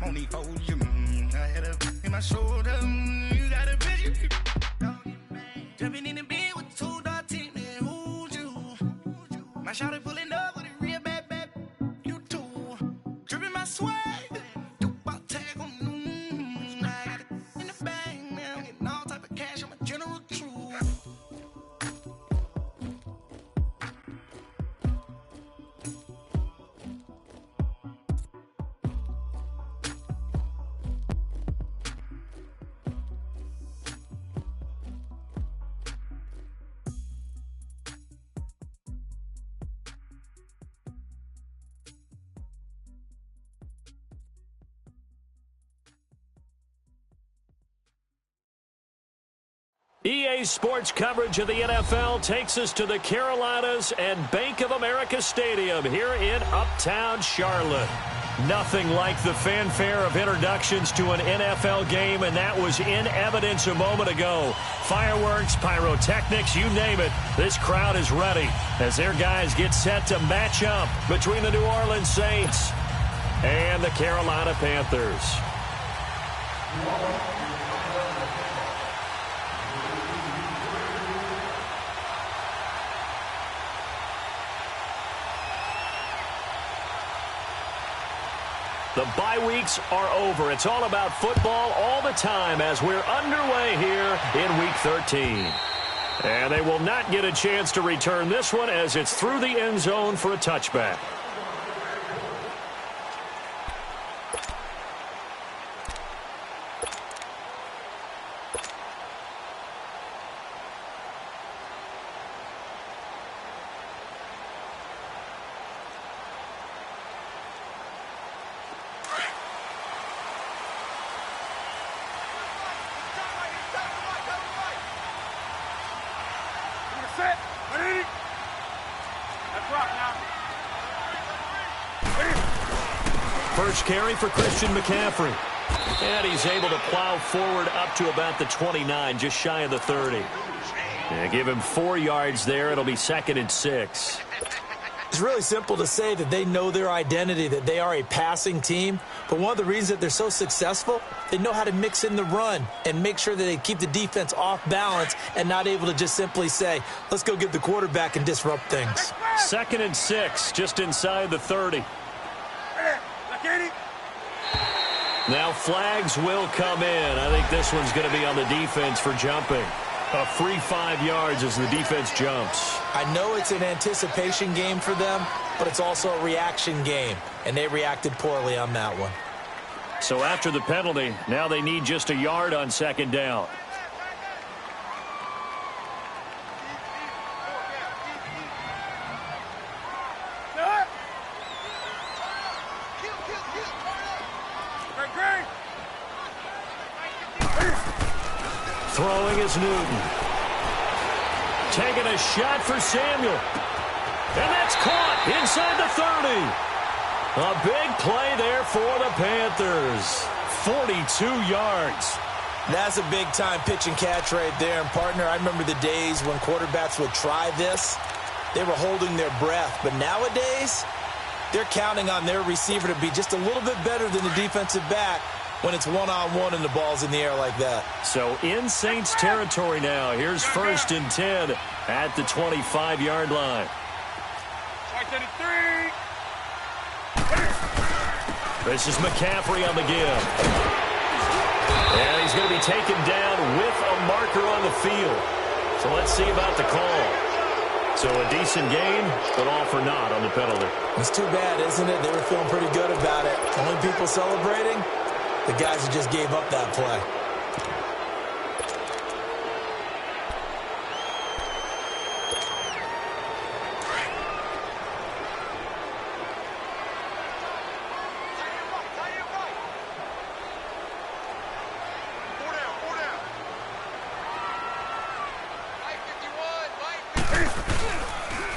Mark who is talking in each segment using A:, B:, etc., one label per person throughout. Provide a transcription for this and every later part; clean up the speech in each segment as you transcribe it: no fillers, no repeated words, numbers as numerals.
A: only hold you. I had a in my shoulder. You got a vision. Jumping in the bed with 2 dark teeth, man. Who's you? My shawty pulling up with a real bad. You too. Dripping my swag. Do about tag on. I got it in the bag, man. Getting all type of cash. I'm a general truth.
B: EA Sports coverage of the NFL takes us to the Carolinas and Bank of America Stadium here in Uptown Charlotte. Nothing like the fanfare of introductions to an NFL game, and that was in evidence a moment ago. Fireworks, pyrotechnics, you name it. This crowd is ready as their guys get set to match up between the New Orleans Saints and the Carolina Panthers. The bye weeks are over. It's all about football all the time as we're underway here in Week 13. And they will not get a chance to return this one as it's through the end zone for a touchback. First carry for Christian McCaffrey. And he's able to plow forward up to about the 29, just shy of the 30. Give him 4 yards there. It'll be 2nd and 6.
C: It's really simple to say that they know their identity, that they are a passing team. But one of the reasons that they're so successful, they know how to mix in the run and make sure that they keep the defense off balance and not able to just simply say, let's go get the quarterback and disrupt things.
B: 2nd and 6, just inside the 30. Now flags will come in. I think this one's going to be on the defense for jumping. A free 5 yards as the defense jumps.
C: I know it's an anticipation game for them, but it's also a reaction game, and they reacted poorly on that one.
B: So after the penalty, now they need just a yard on 2nd down. Throwing is Newton. Taking a shot for Samuel. And that's caught inside the 30. A big play there for the Panthers. 42 yards.
C: That's a big-time pitch and catch right there. And, partner, I remember the days when quarterbacks would try this. They were holding their breath. But nowadays, they're counting on their receiver to be just a little bit better than the defensive back when it's one-on-one and the ball's in the air like that.
B: So in Saints territory now. Here's 1st and 10 at the 25-yard line. This is McCaffrey on the give. And he's going to be taken down with a marker on the field. So let's see about the call. So a decent game, but all for naught on the penalty.
C: It's too bad, isn't it? They were feeling pretty good about it. Only people celebrating, the guys who just gave up that play.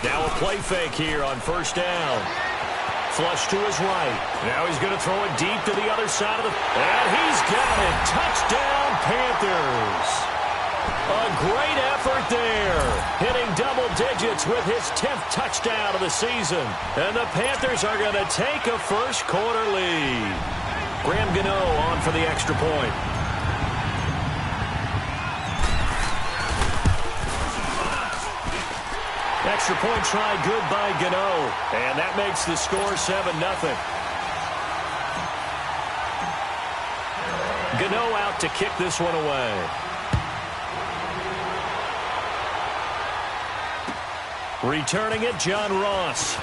B: Now a play fake here on 1st down. Flush to his right. Now he's going to throw it deep to the other side of the... And he's got it. Touchdown, Panthers. A great effort there. Hitting double digits with his 10th touchdown of the season. And the Panthers are going to take a first quarter lead. Graham Gano on for the extra point. Extra point try good by Gano. And that makes the score 7-0. Gano out to kick this one away. Returning it, John Ross.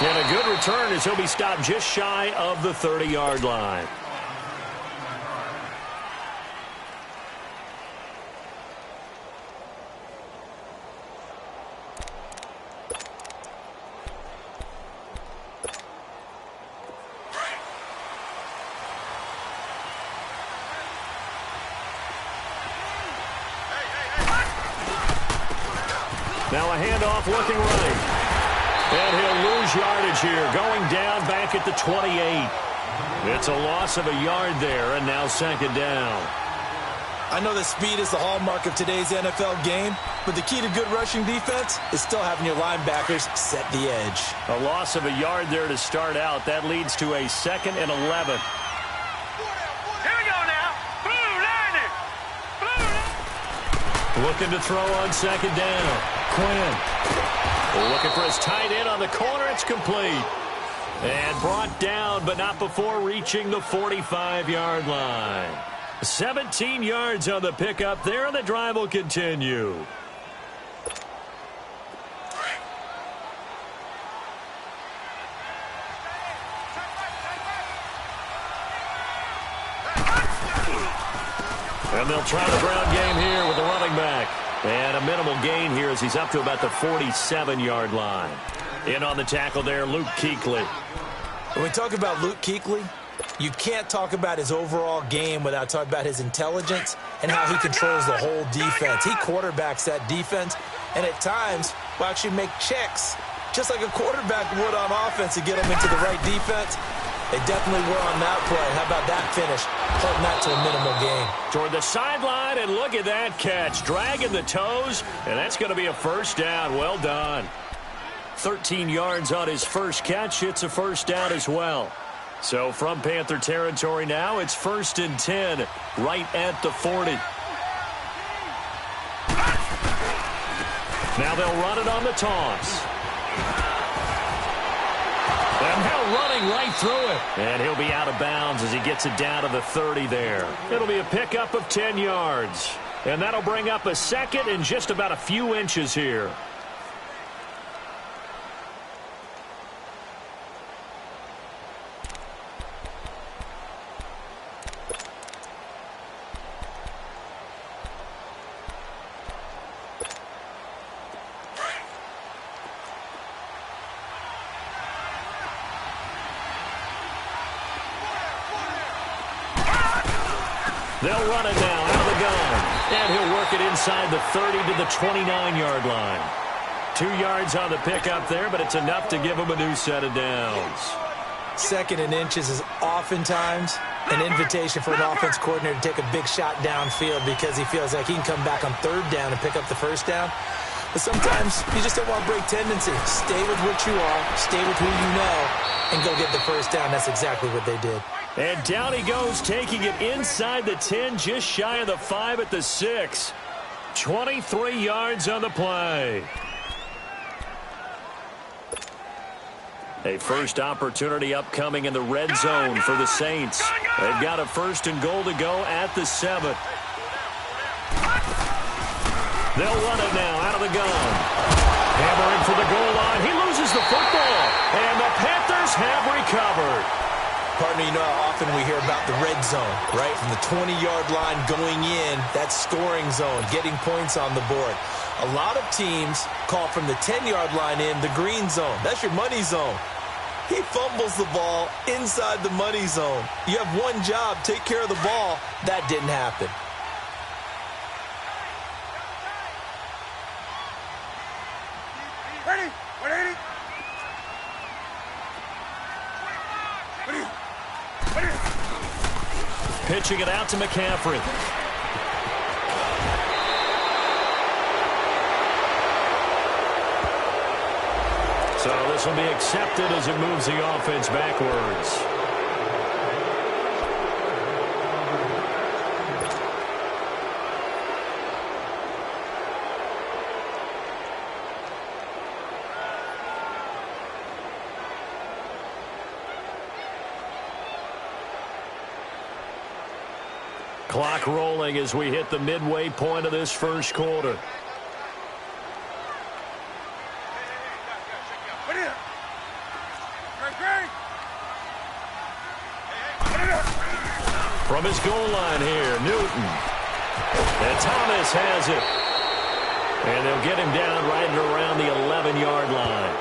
B: And a good return as he'll be stopped just shy of the 30-yard line. Now a handoff looking right. And he'll lose yardage here, going down back at the 28. It's a loss of a yard there, and now second down.
C: I know that speed is the hallmark of today's NFL game, but the key to good rushing defense is still having your linebackers set the edge.
B: A loss of a yard there to start out. That leads to a 2nd and 11.
A: Here we go now. Blue line.
B: Looking to throw on second down. Quinn. Looking for his tight end on the corner. It's complete. And brought down, but not before reaching the 45-yard line. 17 yards on the pickup there, and the drive will continue. And they'll try the ground game here with the running back. And a minimal gain here as he's up to about the 47-yard line. In on the tackle there, Luke Kuechly.
C: When we talk about Luke Kuechly, you can't talk about his overall game without talking about his intelligence and how he controls the whole defense. He quarterbacks that defense, and at times will actually make checks, just like a quarterback would on offense to get them into the right defense. They definitely were on that play. How about that finish? Holding that to a minimal gain.
B: Toward the sideline, and look at that catch. Dragging the toes, and that's going to be a first down. Well done. 13 yards on his first catch. It's a first down as well. So from Panther territory now, it's 1st and 10, right at the 40. Now they'll run it on the toss. And now running right through it. And he'll be out of bounds as he gets it down to the 30 there. It'll be a pickup of 10 yards. And that'll bring up a second and just about a few inches here. They'll run it now out of the gun. And he'll work it inside the 30 to the 29-yard line. 2 yards on the pickup there, but it's enough to give him a new set of downs.
C: 2nd and inches is oftentimes an invitation for an offense coordinator to take a big shot downfield because he feels like he can come back on 3rd down and pick up the first down. But sometimes you just don't want to break tendency. Stay with what you are, stay with who you know, and go get the first down. That's exactly what they did.
B: And down he goes, taking it inside the 10, just shy of the 5 at the 6. 23 yards on the play. A first opportunity upcoming in the red zone for the Saints. They've got a 1st and goal to go at the 7. They'll run it now out of the gun. Hammering for the goal line. He loses the football. And the Panthers have recovered.
C: Partner, you know how often we hear about the red zone, right? From the 20-yard line going in, that's scoring zone, getting points on the board. A lot of teams call from the 10-yard line in the green zone. That's your money zone. He fumbles the ball inside the money zone. You have one job, take care of the ball. That didn't happen.
A: Ready? 180.
B: Pitching it out to McCaffrey. So this will be accepted as it moves the offense backwards. Clock rolling as we hit the midway point of this first quarter. From his goal line here, Newton. And Thomas has it. And they'll get him down right and around the 11-yard line.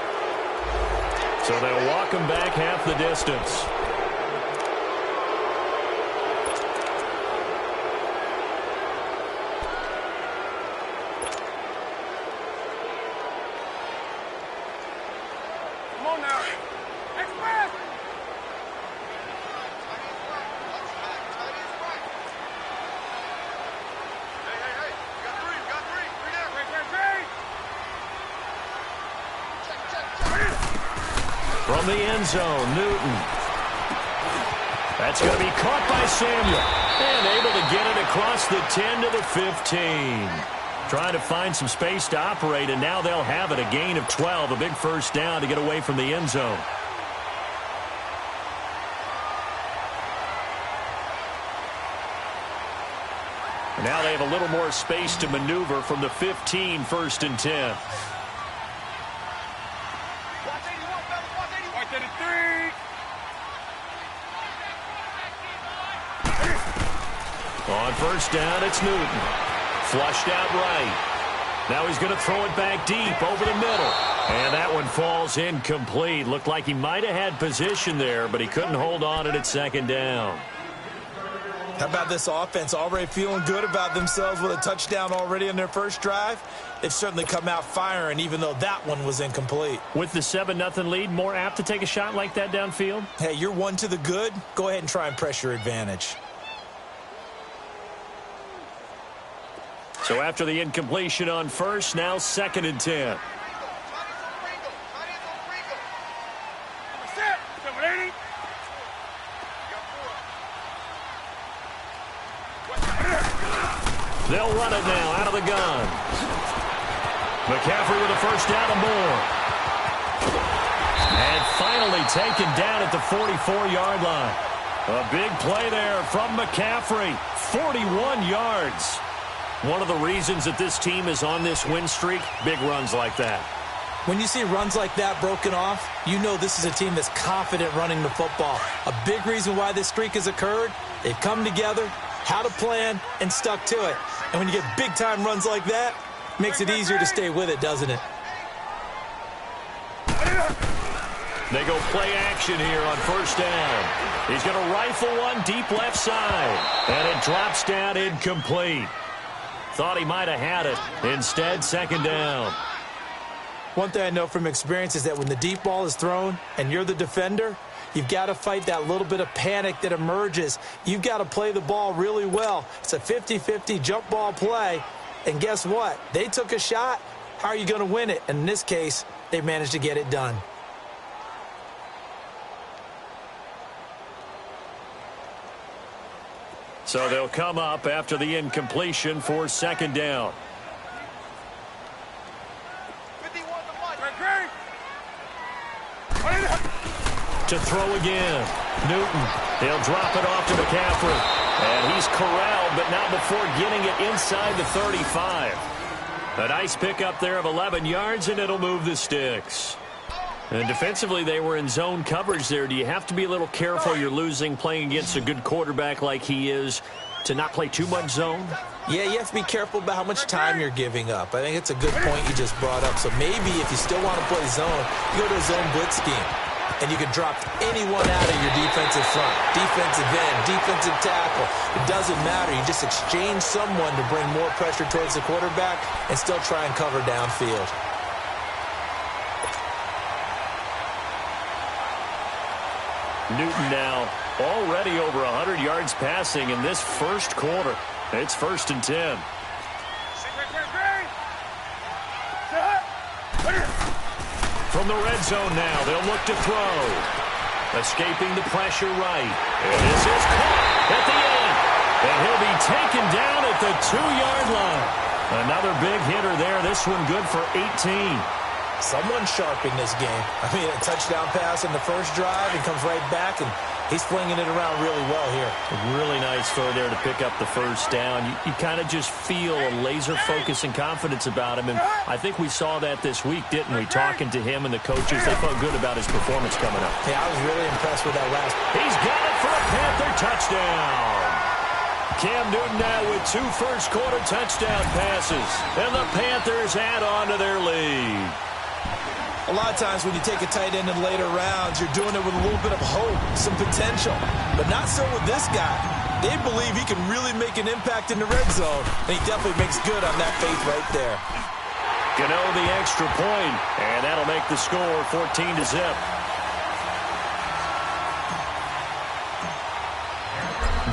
B: So they'll walk him back half the distance. From the end zone, Newton. That's going to be caught by Samuel. And able to get it across the 10 to the 15. Trying to find some space to operate, and now they'll have it. A gain of 12, a big first down to get away from the end zone. Now they have a little more space to maneuver from the 15, 1st and 10. On first down, it's Newton. Flushed out right. Now he's going to throw it back deep over the middle. And that one falls incomplete. Looked like he might have had position there, but he couldn't hold on it at 2nd down.
C: How about this offense already feeling good about themselves with a touchdown already in their first drive? They've certainly come out firing, even though that one was incomplete.
B: With the 7-0 lead, more apt to take a shot like that downfield?
C: Hey, you're one to the good. Go ahead and try and press your advantage.
B: So after the incompletion on first, now 2nd and 10. They'll run it now out of the gun. McCaffrey with a first down and more. And finally taken down at the 44-yard line. A big play there from McCaffrey. 41 yards. One of the reasons that this team is on this win streak, big runs like that.
C: When you see runs like that broken off, you know this is a team that's confident running the football. A big reason why this streak has occurred, they've come together, had a plan, and stuck to it. And when you get big-time runs like that, it makes it easier to stay with it, doesn't it?
B: They go play action here on first down. He's going to rifle one deep left side. And it drops down incomplete. Thought he might have had it. Instead, 2nd down.
C: One thing I know from experience is that when the deep ball is thrown and you're the defender, you've got to fight that little bit of panic that emerges. You've got to play the ball really well. It's a 50-50 jump ball play. And guess what? They took a shot. How are you going to win it? And in this case, they managed to get it done.
B: So they'll come up after the incompletion for 2nd down. To throw again. Newton. They'll drop it off to McCaffrey. And he's corralled, but not before getting it inside the 35. A nice pickup there of 11 yards, and it'll move the sticks. And defensively, they were in zone coverage there. Do you have to be a little careful? You're losing, playing against a good quarterback like he is, to not play too much zone?
C: Yeah, you have to be careful about how much time you're giving up. I think it's a good point you just brought up. So maybe if you still want to play zone, you go to a zone blitz scheme. And you can drop anyone out of your defensive front, defensive end, defensive tackle. It doesn't matter. You just exchange someone to bring more pressure towards the quarterback and still try and cover downfield.
B: Newton now already over 100 yards passing in this first quarter. It's 1st and 10. From From the red zone now, they'll look to throw. Escaping the pressure right. And this is caught at the end. And he'll be taken down at the 2-yard line. Another big hitter there. This one good for 18.
C: Someone sharp in this game. I mean, a touchdown pass in the first drive. He comes right back, and he's flinging it around really well here.
B: A really nice throw there to pick up the first down. You kind of just feel a laser focus and confidence about him, and I think we saw that this week, didn't we? Talking to him and the coaches, they felt good about his performance coming up.
C: Yeah, I was really impressed with that last.
B: He's got it for a Panther touchdown. Cam Newton now with 2 first-quarter touchdown passes, and the Panthers add on to their lead.
C: A lot of times when you take a tight end in later rounds, you're doing it with a little bit of hope, some potential. But not so with this guy. They believe he can really make an impact in the red zone, and he definitely makes good on that faith right there.
B: Gano the extra point, and that'll make the score 14-0.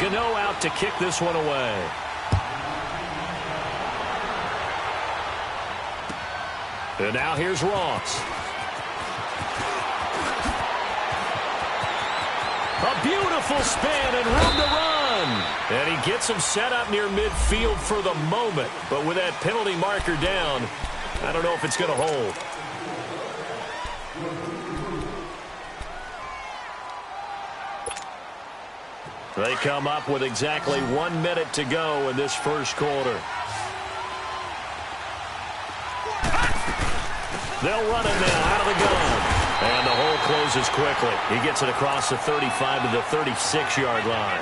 B: Gano out to kick this one away. And now here's Ross. A beautiful spin and room to run. And he gets him set up near midfield for the moment. But with that penalty marker down, I don't know if it's going to hold. They come up with exactly 1 minute to go in this first quarter. They'll run it now out of the gun. And the hole closes quickly. He gets it across the 35 to the 36-yard line.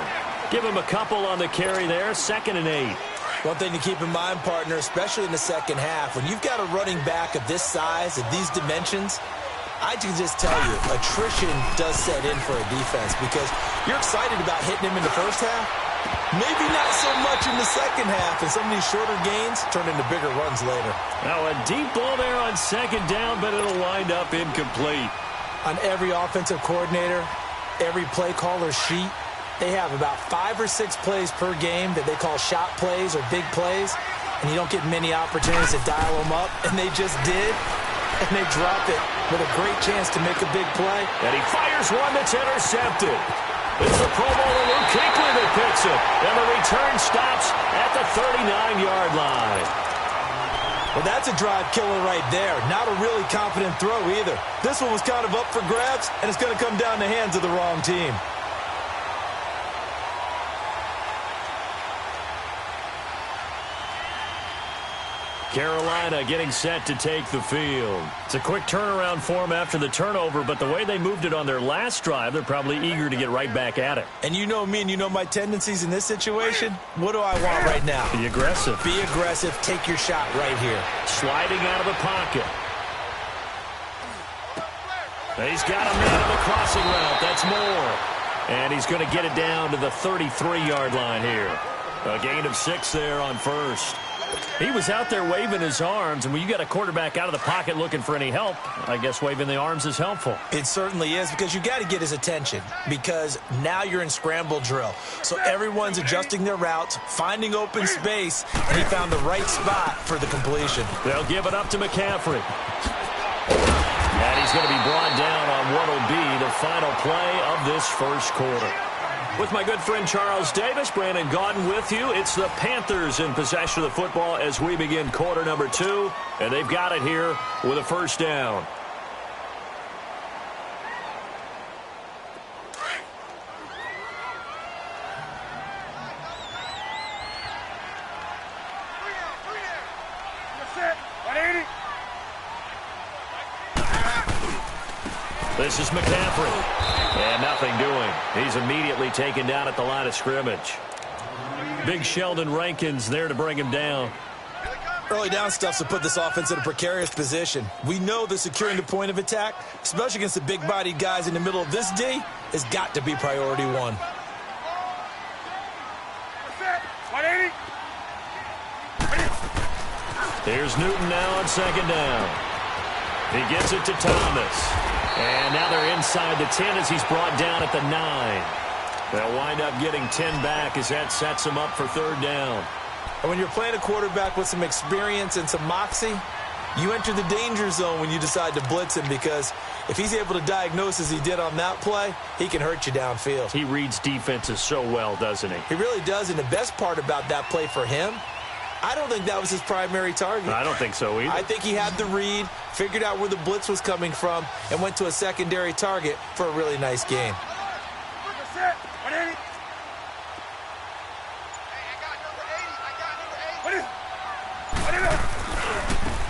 B: Give him a couple on the carry there. 2nd and 8.
C: One thing to keep in mind, partner, especially in the second half, when you've got a running back of this size, of these dimensions, I can just tell you, attrition does set in for a defense because you're excited about hitting him in the first half. Maybe not so much in the second half, and some of these shorter gains turn into bigger runs later.
B: Now a deep ball there on 2nd down, but it'll wind up incomplete.
C: On every offensive coordinator, every play caller sheet, they have about 5 or 6 plays per game that they call shot plays or big plays, and you don't get many opportunities to dial them up, and they just did, and they drop it with a great chance to make a big play.
B: And he fires one that's intercepted. It's the Pro Bowler Luke Kuechly that picks it. And the return stops at the 39-yard line.
C: Well, that's a drive killer right there. Not a really confident throw either. This one was kind of up for grabs, and it's going to come down the hands of the wrong team.
B: Carolina getting set to take the field. It's a quick turnaround for them after the turnover, but the way they moved it on their last drive, they're probably eager to get right back at it.
C: And you know me and you know my tendencies in this situation. What do I want right now?
B: Be aggressive.
C: Be aggressive. Take your shot right here.
B: Sliding out of the pocket. He's got a man on the crossing route. That's more. And he's going to get it down to the 33-yard line here. A gain of 6 there on first. He was out there waving his arms, and when you got a quarterback out of the pocket looking for any help, I guess waving the arms is helpful.
C: It certainly is, because you got to get his attention, because now you're in scramble drill. So everyone's adjusting their routes, finding open space, and he found the right spot for the completion.
B: They'll give it up to McCaffrey. And he's going to be brought down on what will be the final play of this first quarter. With my good friend Charles Davis, Brandon Gaudin with you. It's the Panthers in possession of the football as we begin quarter number 2. And they've got it here with a first down. This is McCaffrey. And nothing doing. He's immediately taken down at the line of scrimmage. Big Sheldon Rankins there to bring him down.
C: Early down stuff to put this offense in a precarious position. We know that securing the point of attack, especially against the big-bodied guys in the middle of this D, has got to be priority 1.
B: Here's Newton now on 2nd down. He gets it to Thomas. And now they're inside the 10 as he's brought down at the 9. They'll wind up getting 10 back as that sets him up for 3rd down.
C: And when you're playing a quarterback with some experience and some moxie, You enter the danger zone when you decide to blitz him, because if he's able to diagnose as he did on that play, he can hurt you downfield.
B: He reads defenses so well, doesn't he?
C: He really does, and the best part about that play for him, I don't think that was his primary target.
B: I don't think so either.
C: I think he had the read, figured out where the blitz was coming from, and went to a secondary target for a really nice game.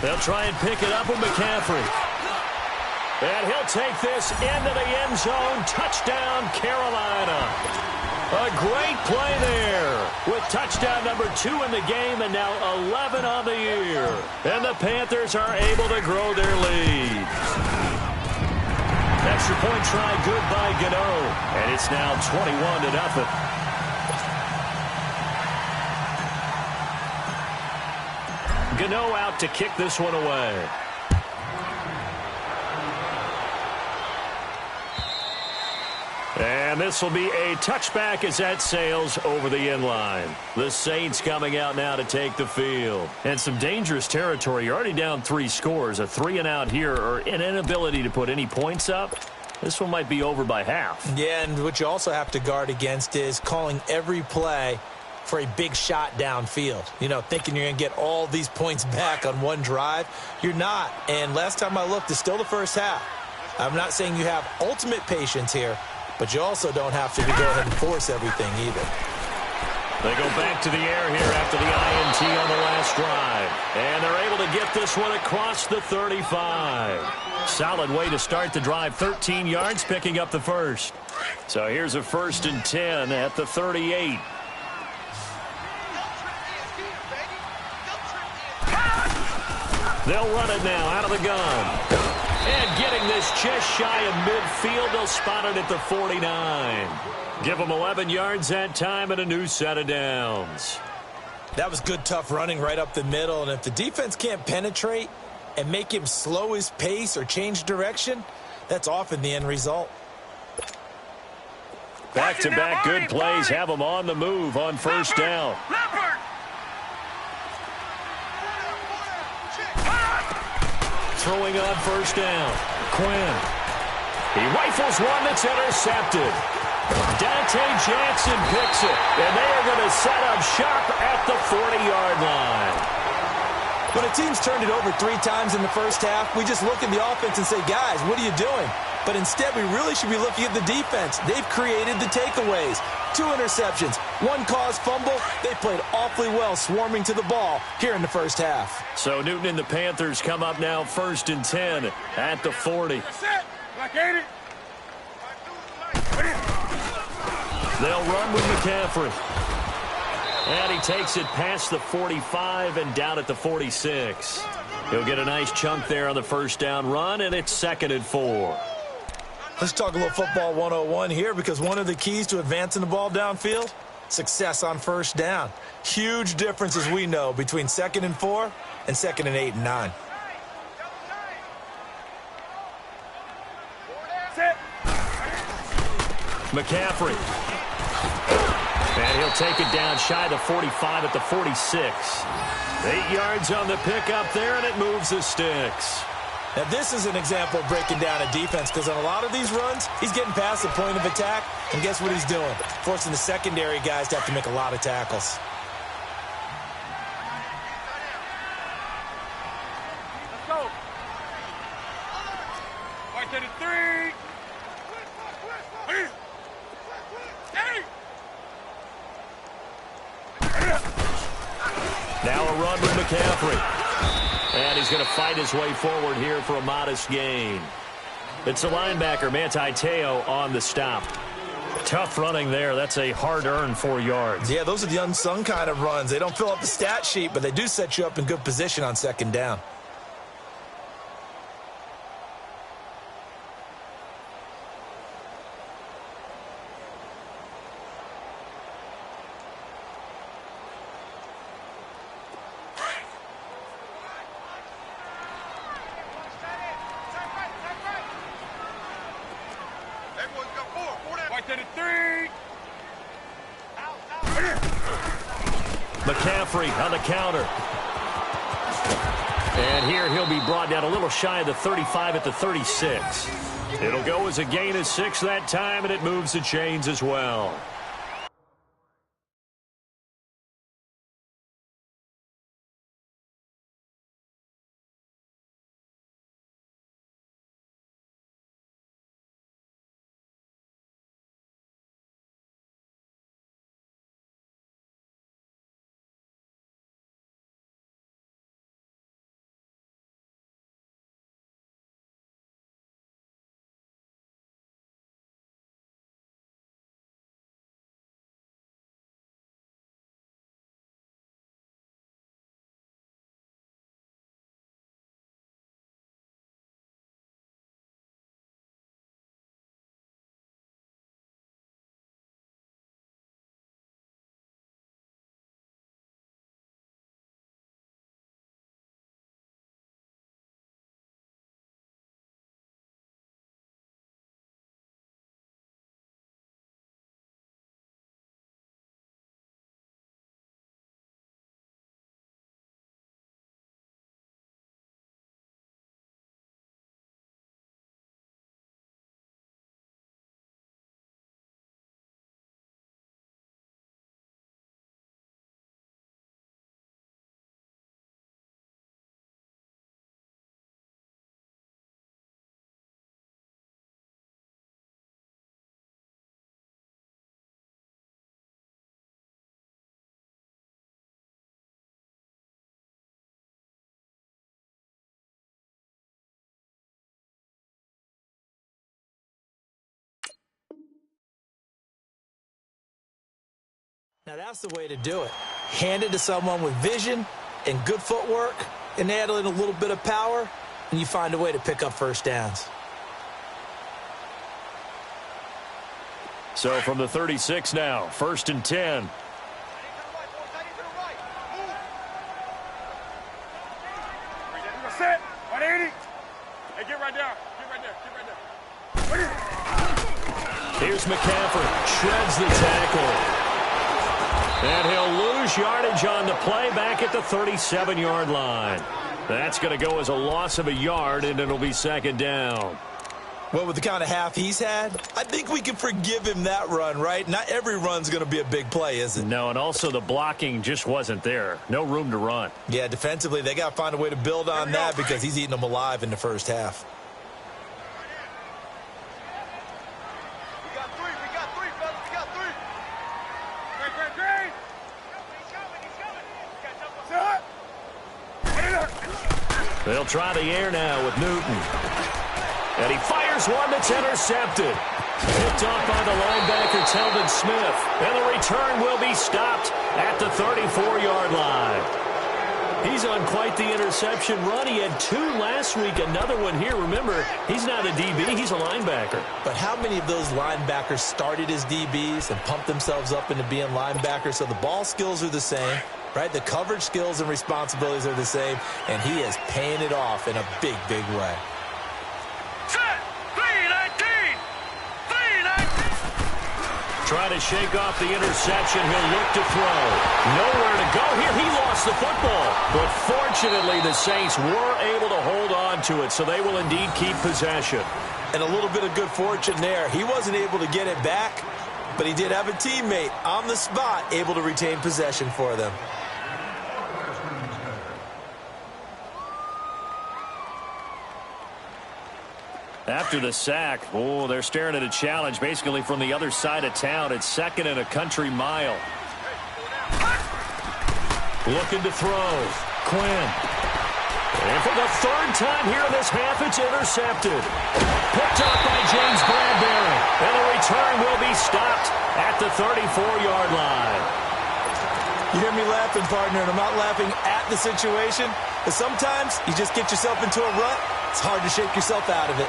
B: They'll try and pick it up with McCaffrey. And he'll take this into the end zone. Touchdown, Carolina. A great play there with touchdown number 2 in the game and now 11 on the year. And the Panthers are able to grow their lead. Extra point try good by Gano. And it's now 21-0. Gano out to kick this one away. And this will be a touchback as that sails over the end line. The Saints coming out now to take the field. And some dangerous territory. You're already down 3 scores. A 3-and-out here, or an inability to put any points up. This one might be over by half.
C: Yeah, and what you also have to guard against is calling every play for a big shot downfield. You know, thinking you're going to get all these points back on one drive. You're not. And last time I looked, it's still the first half. I'm not saying you have ultimate patience here, but you also don't have to go ahead and force everything either.
B: They go back to the air here after the INT on the last drive. And they're able to get this one across the 35. Solid way to start the drive. 13 yards, picking up the first. So here's a 1st and 10 at the 38. They'll run it now out of the gun. And getting this just shy of midfield, they'll spot it at the 49. Give them 11 yards that time and a new set of downs.
C: That was good, tough running right up the middle. And if the defense can't penetrate and make him slow his pace or change direction, that's often the end result.
B: Back-to-back good plays have them on the move on first down. Throwing on first down. Quinn. He rifles one that's intercepted. Dante Jackson picks it. And they are going to set up shop at the 40-yard line.
C: When a team's turned it over 3 times in the first half, we just look at the offense and say, guys, what are you doing? But instead, we really should be looking at the defense. They've created the takeaways. 2 interceptions, 1 caused fumble. They played awfully well swarming to the ball here in the first half.
B: So Newton and the Panthers come up now 1st and 10 at the 40. They'll run with McCaffrey. And he takes it past the 45 and down at the 46. He'll get a nice chunk there on the first down run, and it's 2nd and 4.
C: Let's talk a little football 101 here, because one of the keys to advancing the ball downfield, success on first down. Huge difference, as we know, between 2nd and 4 and 2nd and 8 and 9.
B: McCaffrey. And he'll take it down shy of the 45 at the 46. 8 yards on the pickup there, and it moves the sticks.
C: Now, this is an example of breaking down a defense, because on a lot of these runs, he's getting past the point of attack, and guess what he's doing? Forcing the secondary guys to have to make a lot of tackles.
D: Let's go. Right to the 3.
B: Now a run with McCaffrey. And he's going to fight his way forward here for a modest gain. It's the linebacker, Manti Te'o, on the stop. Tough running there. That's a hard-earned 4 yards.
C: Yeah, those are the unsung kind of runs. They don't fill up the stat sheet, but they do set you up in good position on 2nd down.
B: McCaffrey on the counter. And here he'll be brought down a little shy of the 35 at the 36. It'll go as a gain of 6 that time, and it moves the chains as well.
C: Now that's the way to do it. Hand it to someone with vision and good footwork, and add in a little bit of power, and you find a way to pick up first downs.
B: So from the 36 now, 1st and 10.
D: Set. 180. Hey, get right there. Get right there. Get right there.
B: Here's McCaffrey. Shreds the tackle. And he'll lose yardage on the play back at the 37-yard line. That's going to go as a loss of a yard, and it'll be 2nd down.
C: Well, with the kind of half he's had, I think we can forgive him that run, right? Not every run's going to be a big play, is it?
B: No, and also the blocking just wasn't there. No room to run.
C: Yeah, defensively, they got to find a way to build on that because he's eating them alive in the first half.
D: We got three, fellas. We got three. Great. He's coming.
B: They'll try the air now with Newton. And he fires one that's intercepted. Picked off by the linebacker, Telvin Smith. And the return will be stopped at the 34-yard line. He's on quite the interception run. He had 2 last week, another one here. Remember, he's not a DB, he's a linebacker.
C: But how many of those linebackers started as DBs and pumped themselves up into being linebackers? So the ball skills are the same, right? The coverage skills and responsibilities are the same, and he is paying it off in a big, big way.
B: Trying to shake off the interception. He'll look to throw. Nowhere to go here. He lost the football. But fortunately, the Saints were able to hold on to it, so they will indeed keep possession.
C: And a little bit of good fortune there. He wasn't able to get it back, but he did have a teammate on the spot able to retain possession for them.
B: After the sack, they're staring at a challenge basically from the other side of town. It's 2nd and a country mile. Looking to throw. Quinn. And for the 3rd time here in this half, it's intercepted. Picked up by James Bradbury. And the return will be stopped at the 34-yard line.
C: You hear me laughing, partner, and I'm not laughing at the situation. But sometimes you just get yourself into a rut. It's hard to shake yourself out of it.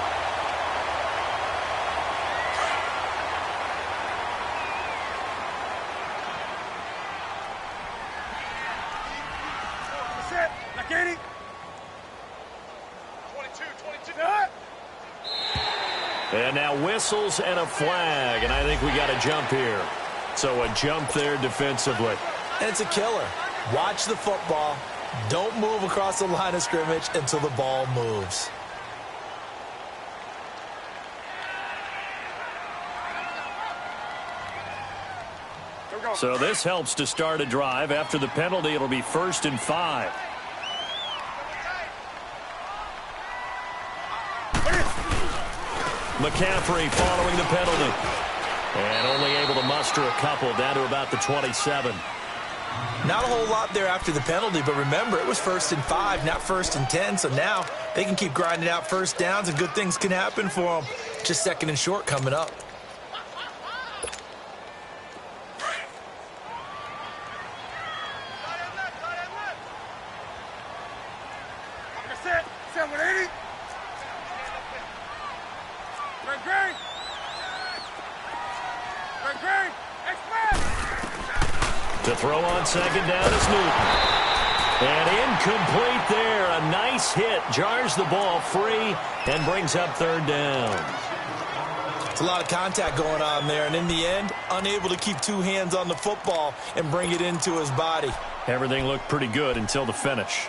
D: Set. Now, Katie. 22.
B: And now whistles and a flag, and I think we got a jump here. So a jump there defensively.
C: And it's a killer. Watch the football. Don't move across the line of scrimmage until the ball moves.
B: So this helps to start a drive. After the penalty, it'll be 1st and 5. McCaffrey following the penalty. And only able to muster a couple down to about the 27.
C: Not a whole lot there after the penalty, but remember, it was 1st and 5, not 1st and 10. So now they can keep grinding out first downs, and good things can happen for them. Just 2nd and short coming up.
B: To throw on 2nd down is Newton. And incomplete there. A nice hit. Jars the ball free and brings up 3rd down.
C: It's a lot of contact going on there. And in the end, unable to keep 2 hands on the football and bring it into his body.
B: Everything looked pretty good until the finish.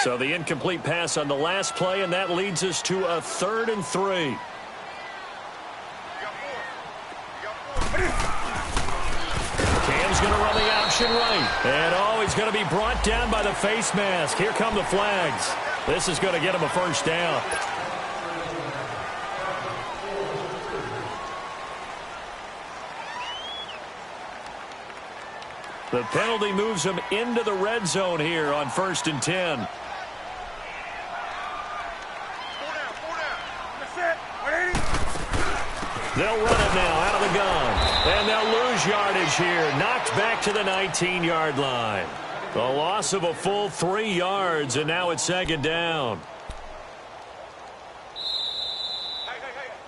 B: So the incomplete pass on the last play, and that leads us to a 3rd and 3. Cam's going to run the option right. And, he's going to be brought down by the face mask. Here come the flags. This is going to get him a 1st down. The penalty moves him into the red zone here on 1st and 10. They'll run it now out of the gun. And they'll lose yardage here. Knocked back to the 19-yard line. The loss of a full 3 yards, and now it's 2nd down.
D: Hey,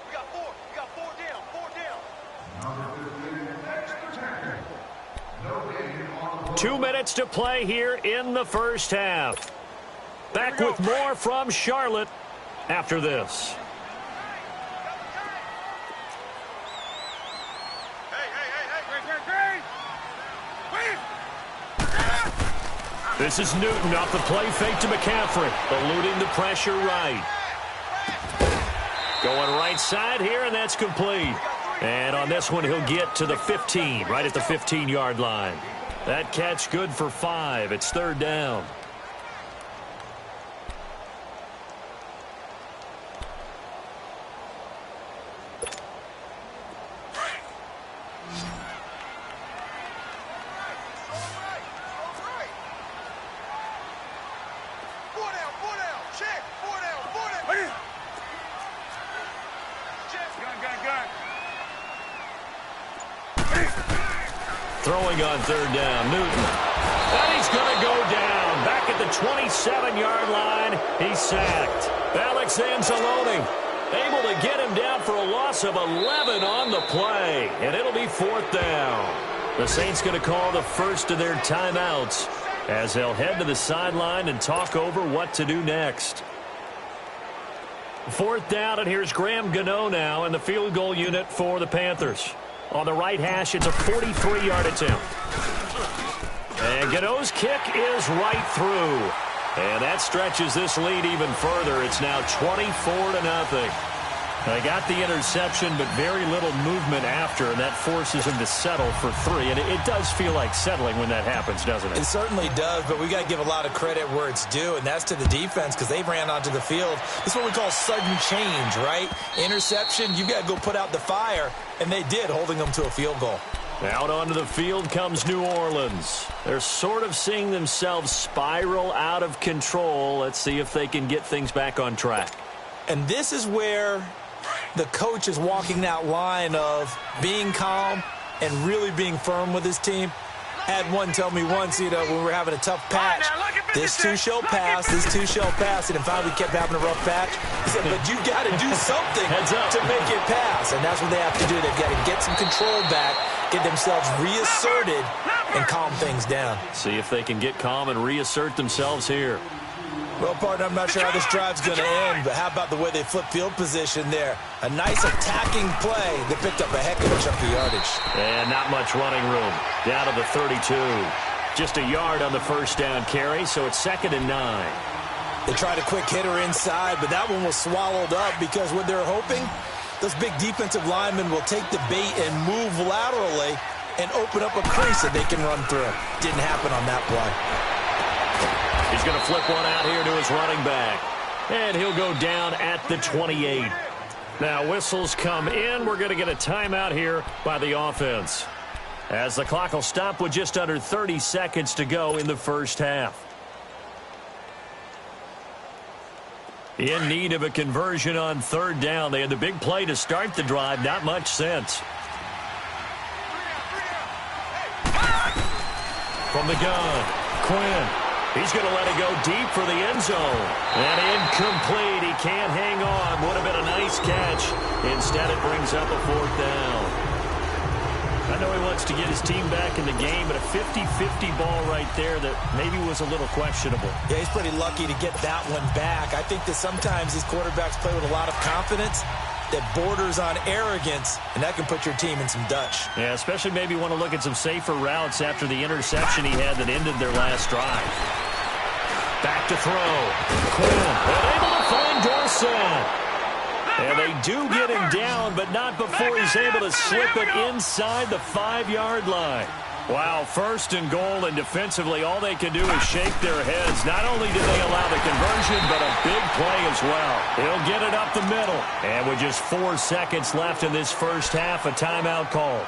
D: we got 4. We got 4 down. 4 down.
B: 2 minutes to play here in the first half. Back with more from Charlotte after this. This is Newton off the play fake to McCaffrey, eluding the pressure right. Going right side here, and that's complete. And on this one, he'll get to the 15, right at the 15-yard line. That catch good for 5. It's 3rd down. Throwing on 3rd down, Newton. And he's going to go down. Back at the 27-yard line, he's sacked. Alex Anzalone able to get him down for a loss of 11 on the play. And it'll be 4th down. The Saints going to call the first of their timeouts as they'll head to the sideline and talk over what to do next. 4th down, and here's Graham Gano now in the field goal unit for the Panthers. On the right hash, it's a 43-yard attempt. And Gano's kick is right through. And that stretches this lead even further. It's now 24-0. They got the interception, but very little movement after, and that forces him to settle for 3. And it does feel like settling when that happens, doesn't it?
C: It certainly does, but we got to give a lot of credit where it's due, and that's to the defense because they ran onto the field. This is what we call sudden change, right? Interception, you got to go put out the fire, and they did, holding them to a field goal.
B: Out onto the field comes New Orleans. They're sort of seeing themselves spiral out of control. Let's see if they can get things back on track.
C: And this is where the coach is walking that line of being calm and really being firm with his team. Had one tell me once, when we were having a tough patch, this too shall pass, this too shall pass, and finally we kept having a rough patch. He said, but you got to do something to make it pass, and that's what they have to do. They've got to get some control back, get themselves reasserted, and calm things down.
B: See if they can get calm and reassert themselves here.
C: Well, partner, I'm not sure how this drive's going to end, but how about the way they flip field position there? A nice attacking play. They picked up a heck of a chunk of yardage.
B: And not much running room. Down to the 32. Just a yard on the first down carry, so it's 2nd and 9.
C: They tried a quick hitter inside, but that one was swallowed up because what they're hoping, those big defensive linemen will take the bait and move laterally and open up a crease that they can run through. Didn't happen on that play.
B: He's going to flip one out here to his running back. And he'll go down at the 28. Now whistles come in. We're going to get a timeout here by the offense, as the clock will stop with just under 30 seconds to go in the first half. In need of a conversion on 3rd down. They had the big play to start the drive. Not much sense. From the gun, Quinn. He's going to let it go deep for the end zone. And incomplete. He can't hang on. Would have been a nice catch. Instead, it brings up a 4th down. I know he wants to get his team back in the game, but a 50-50 ball right there that maybe was a little questionable.
C: Yeah, he's pretty lucky to get that one back. I think that sometimes these quarterbacks play with a lot of confidence that borders on arrogance, and that can put your team in some Dutch.
B: Yeah, especially maybe want to look at some safer routes after the interception he had that ended their last drive. Back to throw. Quinn, able to find Dorsett. And they do get him down, but not before he's able to slip it inside the 5-yard line. Wow, 1st and goal, and defensively all they can do is shake their heads. Not only did they allow the conversion, but a big play as well. He'll get it up the middle. And with just 4 seconds left in this first half, a timeout call.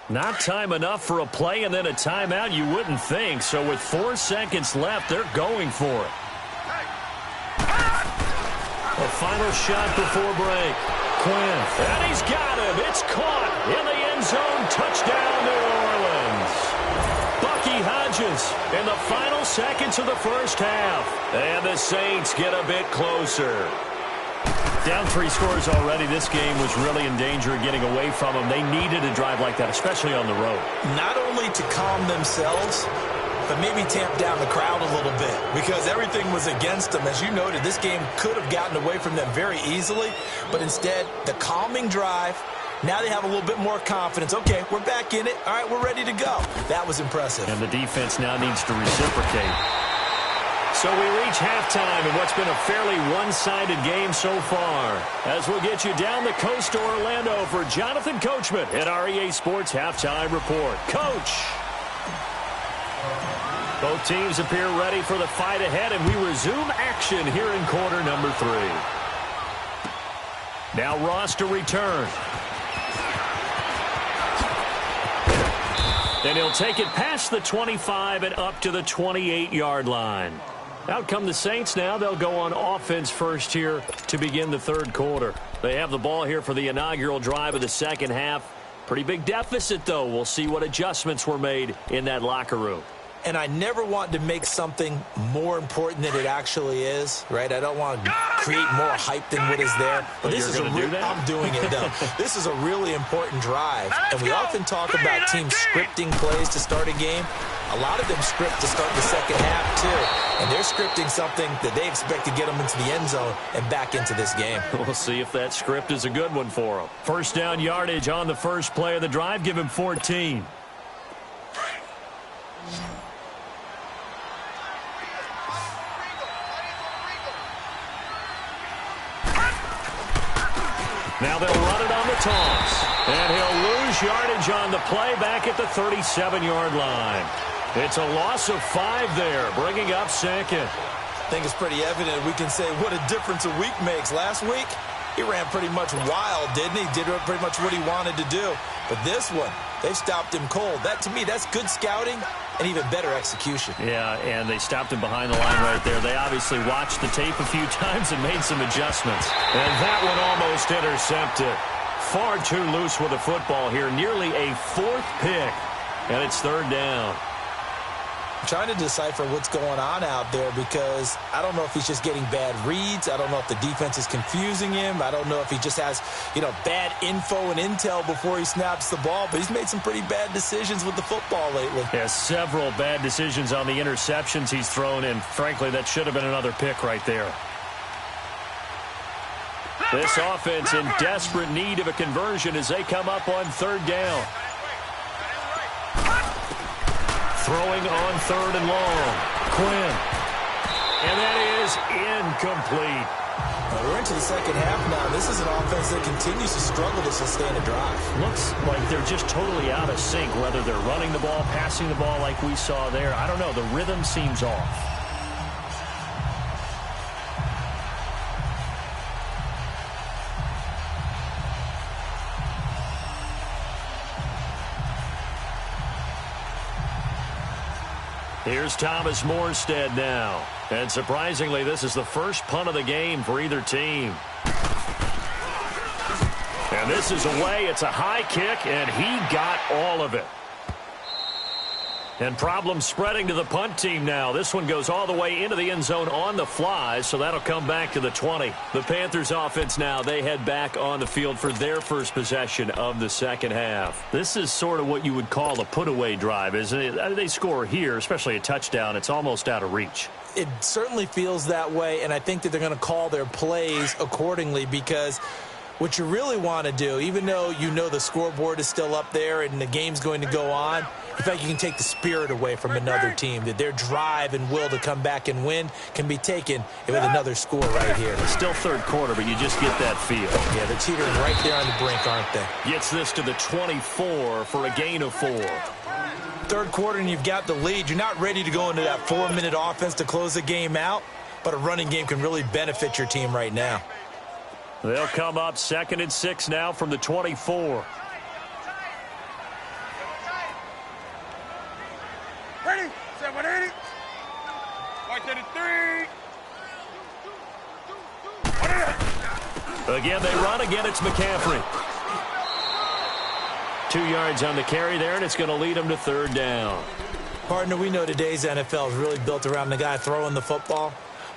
B: Not time enough for a play and then a timeout, you wouldn't think. So with 4 seconds left, they're going for it. A final shot before break. Quinn, and he's got him. It's caught in the end zone. Touchdown, New Orleans. Bucky Hodges in the final seconds of the first half. And the Saints get a bit closer. Down 3 scores already. This game was really in danger of getting away from them. They needed a drive like that, especially on the road. Not only to calm themselves, but maybe tamp down the crowd a little bit, because everything was against them. As you noted, this game could have gotten away from them very easily, but instead, the calming drive, now they have a little bit more confidence. Okay, we're back in it. All right, we're ready to go. That was impressive. And the defense now needs to reciprocate. So we reach halftime in what's been a fairly one-sided game so far. As we'll get you down the coast to Orlando for Jonathan Coachman at our EA Sports Halftime Report. Coach! Both teams appear ready for the fight ahead, and we resume action here in quarter number 3. Now Ross to return. And he'll take it past the 25 and up to the 28-yard line. Out come the Saints now. They'll go on offense first here to begin the 3rd quarter. They have the ball here for the inaugural drive of the second half. Pretty big deficit, though. We'll see what adjustments were made in that locker room. And I never want to make something more important than it actually is, right? I don't want to create more hype than what is there. But this is I'm doing it, though. This is a really important drive. And we often talk about teams scripting plays to start a game. A lot of them script to start the second half, too. And they're scripting something that they expect to get them into the end zone and back into this game. We'll see if that script is a good one for them. First down yardage on the first play of the drive. Give him 14. Now they'll run it on the toss. And he'll lose yardage on the play back at the 37-yard line. It's a loss of 5 there, bringing up 2nd. I think it's pretty evident. We can say what a difference a week makes. Last week, he ran pretty much wild, didn't he? Did pretty much what he wanted to do. But this one, they stopped him cold. That, to me, that's good scouting
C: and even better execution.
B: Yeah, and they stopped him behind the line right there. They obviously watched the tape a few times and made some adjustments. And that one almost intercepted. Far too loose with the football here. Nearly a fourth pick, and it's third down.
C: I'm trying to decipher what's going on out there because I don't know if he's just getting bad reads. I don't know if the defense is confusing him. I don't know if he just has, bad info and intel before he snaps the ball. But he's made some pretty bad decisions with the football lately.
B: Yeah, several bad decisions on the interceptions he's thrown, and frankly, that should have been another pick right there. This offense in desperate need of a conversion as they come up on third down. Throwing on third and long. Quinn. And that is incomplete.
C: Well, we're into the second half now. This is an offense that continues to struggle to sustain a drive.
B: Looks like they're just totally out of sync, whether they're running the ball, passing the ball like we saw there. I don't know. The rhythm seems off. Here's Thomas Morstead now. And surprisingly, this is the first punt of the game for either team. And this is away. It's a high kick, and he got all of it. And problems spreading to the punt team now. This one goes all the way into the end zone on the fly, so that'll come back to the 20. The Panthers offense now, they head back on the field for their first possession of the second half. This is sort of what you would call a put-away drive, isn't it? They score here, especially a touchdown. It's almost out of reach.
C: It certainly feels that way, and I think that they're going to call their plays accordingly because what you really want to do, even though you know the scoreboard is still up there and the game's going to go on, in fact, you can take the spirit away from another team, that their drive and will to come back and win can be taken with another score right here.
B: It's still third quarter, but you just get that feel.
C: Yeah, they're teetering right there on the brink, aren't they?
B: Gets this to the 24 for a gain of 4.
C: Third quarter and you've got the lead. You're not ready to go into that 4-minute offense to close the game out, but a running game can really benefit your team right now.
B: They'll come up 2nd and 6 now from the 24.
D: Ready? 780. 133.
B: Again, they run. Again, it's McCaffrey. 2 yards on the carry there, and it's going to lead them to third down.
C: Partner, we know today's NFL is really built around the guy throwing the football.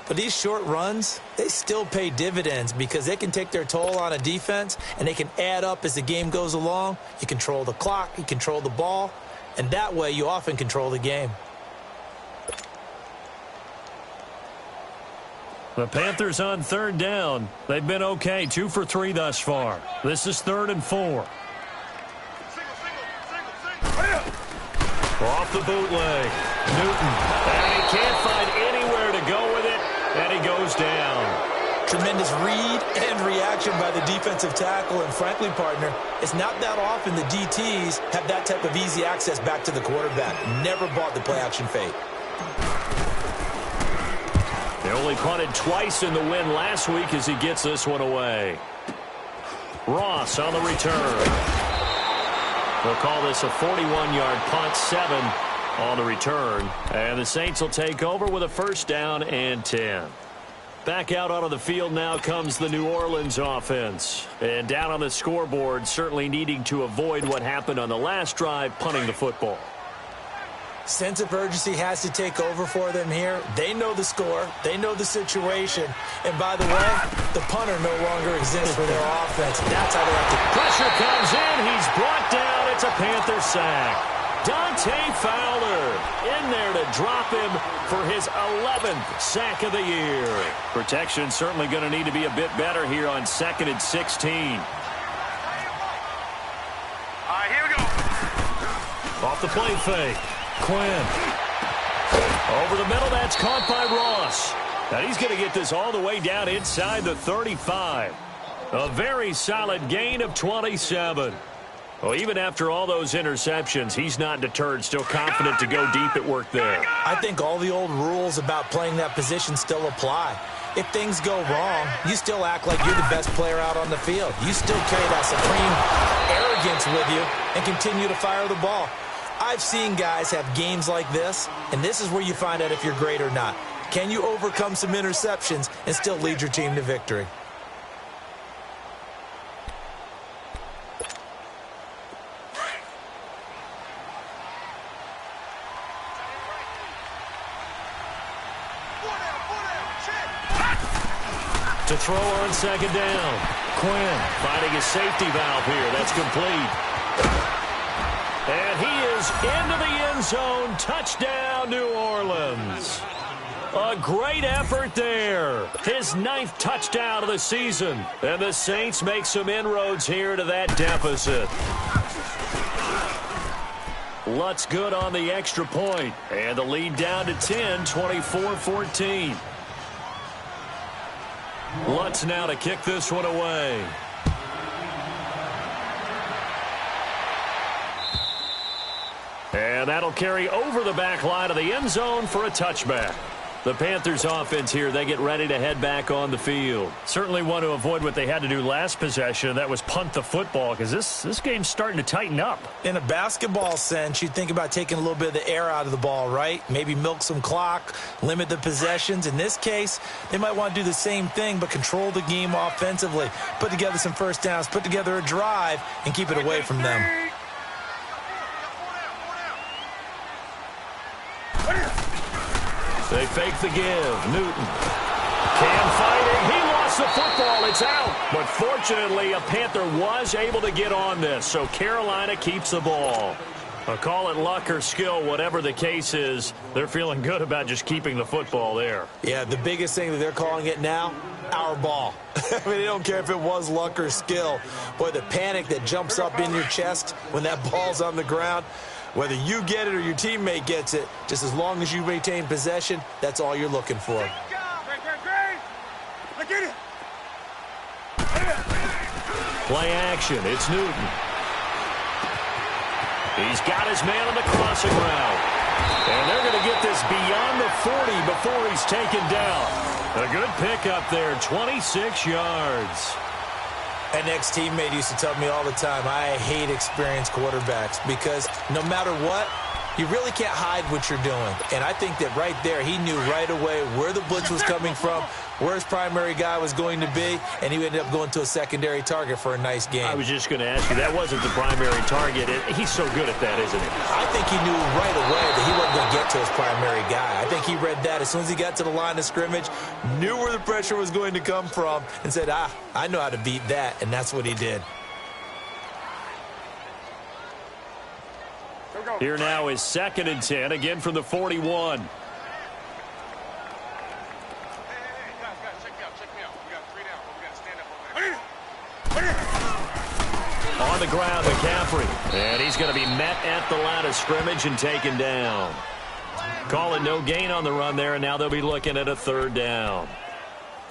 C: But these short runs, they still pay dividends because they can take their toll on a defense and they can add up as the game goes along. You control the clock, you control the ball, and that way you often control the game.
B: The Panthers on third down. They've been okay, 2 for 3 thus far. This is 3rd and 4. Off the bootleg. Newton. And he can't find anywhere to go with it. And he goes down.
C: Tremendous read and reaction by the defensive tackle. And frankly, partner, it's not that often the DTs have that type of easy access back to the quarterback. Never bought the play-action fake.
B: They only punted twice in the win last week as he gets this one away. Ross on the return. They'll call this a 41-yard punt, 7 on the return. And the Saints will take over with a 1st down and 10. Back out onto the field now comes the New Orleans offense. And down on the scoreboard, certainly needing to avoid what happened on the last drive, punting the football.
C: Sense of urgency has to take over for them here. They know the score. They know the situation. And by the way, the punter no longer exists for their offense. That's how they have to.
B: Pressure comes in. He's brought down. It's a Panther sack. Dante Fowler in there to drop him for his 11th sack of the year. Protection certainly going to need to be a bit better here on 2nd and 16.
D: All right, here we go.
B: Off the play fake. Quinn. Over the middle, that's caught by Ross. And he's going to get this all the way down inside the 35. A very solid gain of 27. Well, even after all those interceptions, he's not deterred, still confident to go deep at work there.
C: I think all the old rules about playing that position still apply. If things go wrong, you still act like you're the best player out on the field. You still carry that supreme arrogance with you and continue to fire the ball. I've seen guys have games like this, and this is where you find out if you're great or not. Can you overcome some interceptions and still lead your team to victory?
B: To throw on second down. Quinn finding a safety valve here. That's complete. And he is into the end zone. Touchdown, New Orleans. A great effort there. His 9th touchdown of the season. And the Saints make some inroads here to that deficit. Lutz good on the extra point. And the lead down to 10, 24-14. Lutz now to kick this one away. And that'll carry over the back line of the end zone for a touchback. The Panthers offense here, they get ready to head back on the field. Certainly want to avoid what they had to do last possession. That was punt the football, because this game's starting to tighten up.
C: In a basketball sense, you think about taking a little bit of the air out of the ball, right? Maybe milk some clock, limit the possessions. In this case, they might want to do the same thing, but control the game offensively. Put together some first downs, put together a drive, and keep it away from them.
B: They fake the give. Newton. Cam fighting. He lost the football. It's out. But fortunately, a Panther was able to get on this, so Carolina keeps the ball. Call it luck or skill, whatever the case is, they're feeling good about just keeping the football there.
C: Yeah, the biggest thing that they're calling it now, our ball. I mean, they don't care if it was luck or skill. Boy, the panic that jumps up in your chest when that ball's on the ground, whether you get it or your teammate gets it, just as long as you maintain possession, that's all you're looking for.
B: Play action. It's Newton. He's got his man on the crossing route. And they're going to get this beyond the 40 before he's taken down. A good pickup there, 26 yards.
C: An ex-teammate used to tell me all the time, I hate experienced quarterbacks because no matter what, you really can't hide what you're doing. And I think that right there, he knew right away where the blitz was coming from, where his primary guy was going to be, and he ended up going to a secondary target for a nice game.
B: I was just going to ask you, that wasn't the primary target. He's so good at that, isn't he?
C: I think he knew right away that he wasn't going to get to his primary guy. I think he read that as soon as he got to the line of scrimmage, knew where the pressure was going to come from, and said, I know how to beat that, and that's what he did.
B: Here now is 2nd and 10, again from the 41. On the ground, McCaffrey. And he's going to be met at the line of scrimmage and taken down. Call it no gain on the run there, and now they'll be looking at a 3rd down.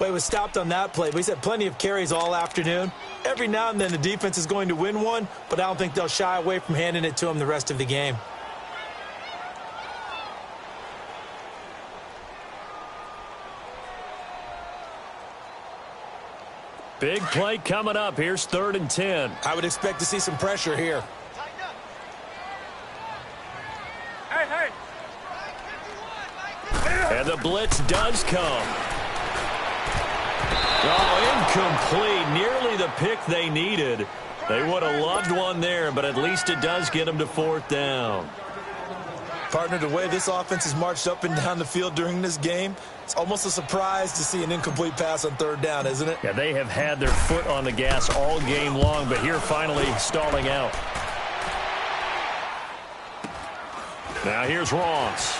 C: Well, he was stopped on that play, but he's had plenty of carries all afternoon. Every now and then the defense is going to win one, but I don't think they'll shy away from handing it to him the rest of the game.
B: Big play coming up. Here's 3rd and 10.
C: I would expect to see some pressure here.
D: Hey.
B: And the blitz does come. Oh, incomplete. Nearly the pick they needed. They would have loved one there, but at least it does get them to 4th down.
C: Partner, the way this offense has marched up and down the field during this game, it's almost a surprise to see an incomplete pass on 3rd down, isn't it?
B: Yeah, they have had their foot on the gas all game long, but here finally stalling out. Now here's Ross.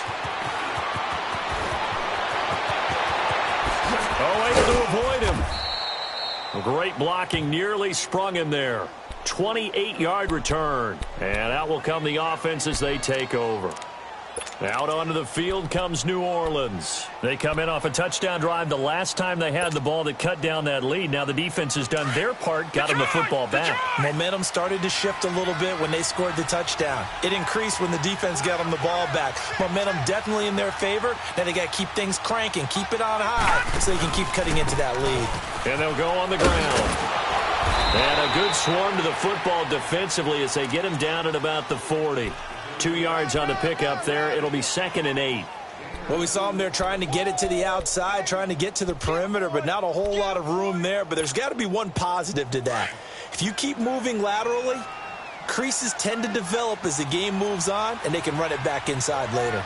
B: Oh, able to avoid him. Great blocking, nearly sprung him there. 28-yard return. And out will come the offense as they take over. Out onto the field comes New Orleans. They come in off a touchdown drive the last time they had the ball that cut down that lead. Now the defense has done their part, got them the football back.
C: Momentum started to shift a little bit when they scored the touchdown. It increased when the defense got them the ball back. Momentum definitely in their favor. Now they got to keep things cranking, keep it on high so they can keep cutting into that lead.
B: And they'll go on the ground. And a good swarm to the football defensively as they get him down at about the 40. 2 yards on the pickup there. It'll be 2nd and 8.
C: Well, we saw him there trying to get it to the outside, trying to get to the perimeter, but not a whole lot of room there. But there's got to be one positive to that. If you keep moving laterally, creases tend to develop as the game moves on, and they can run it back inside later.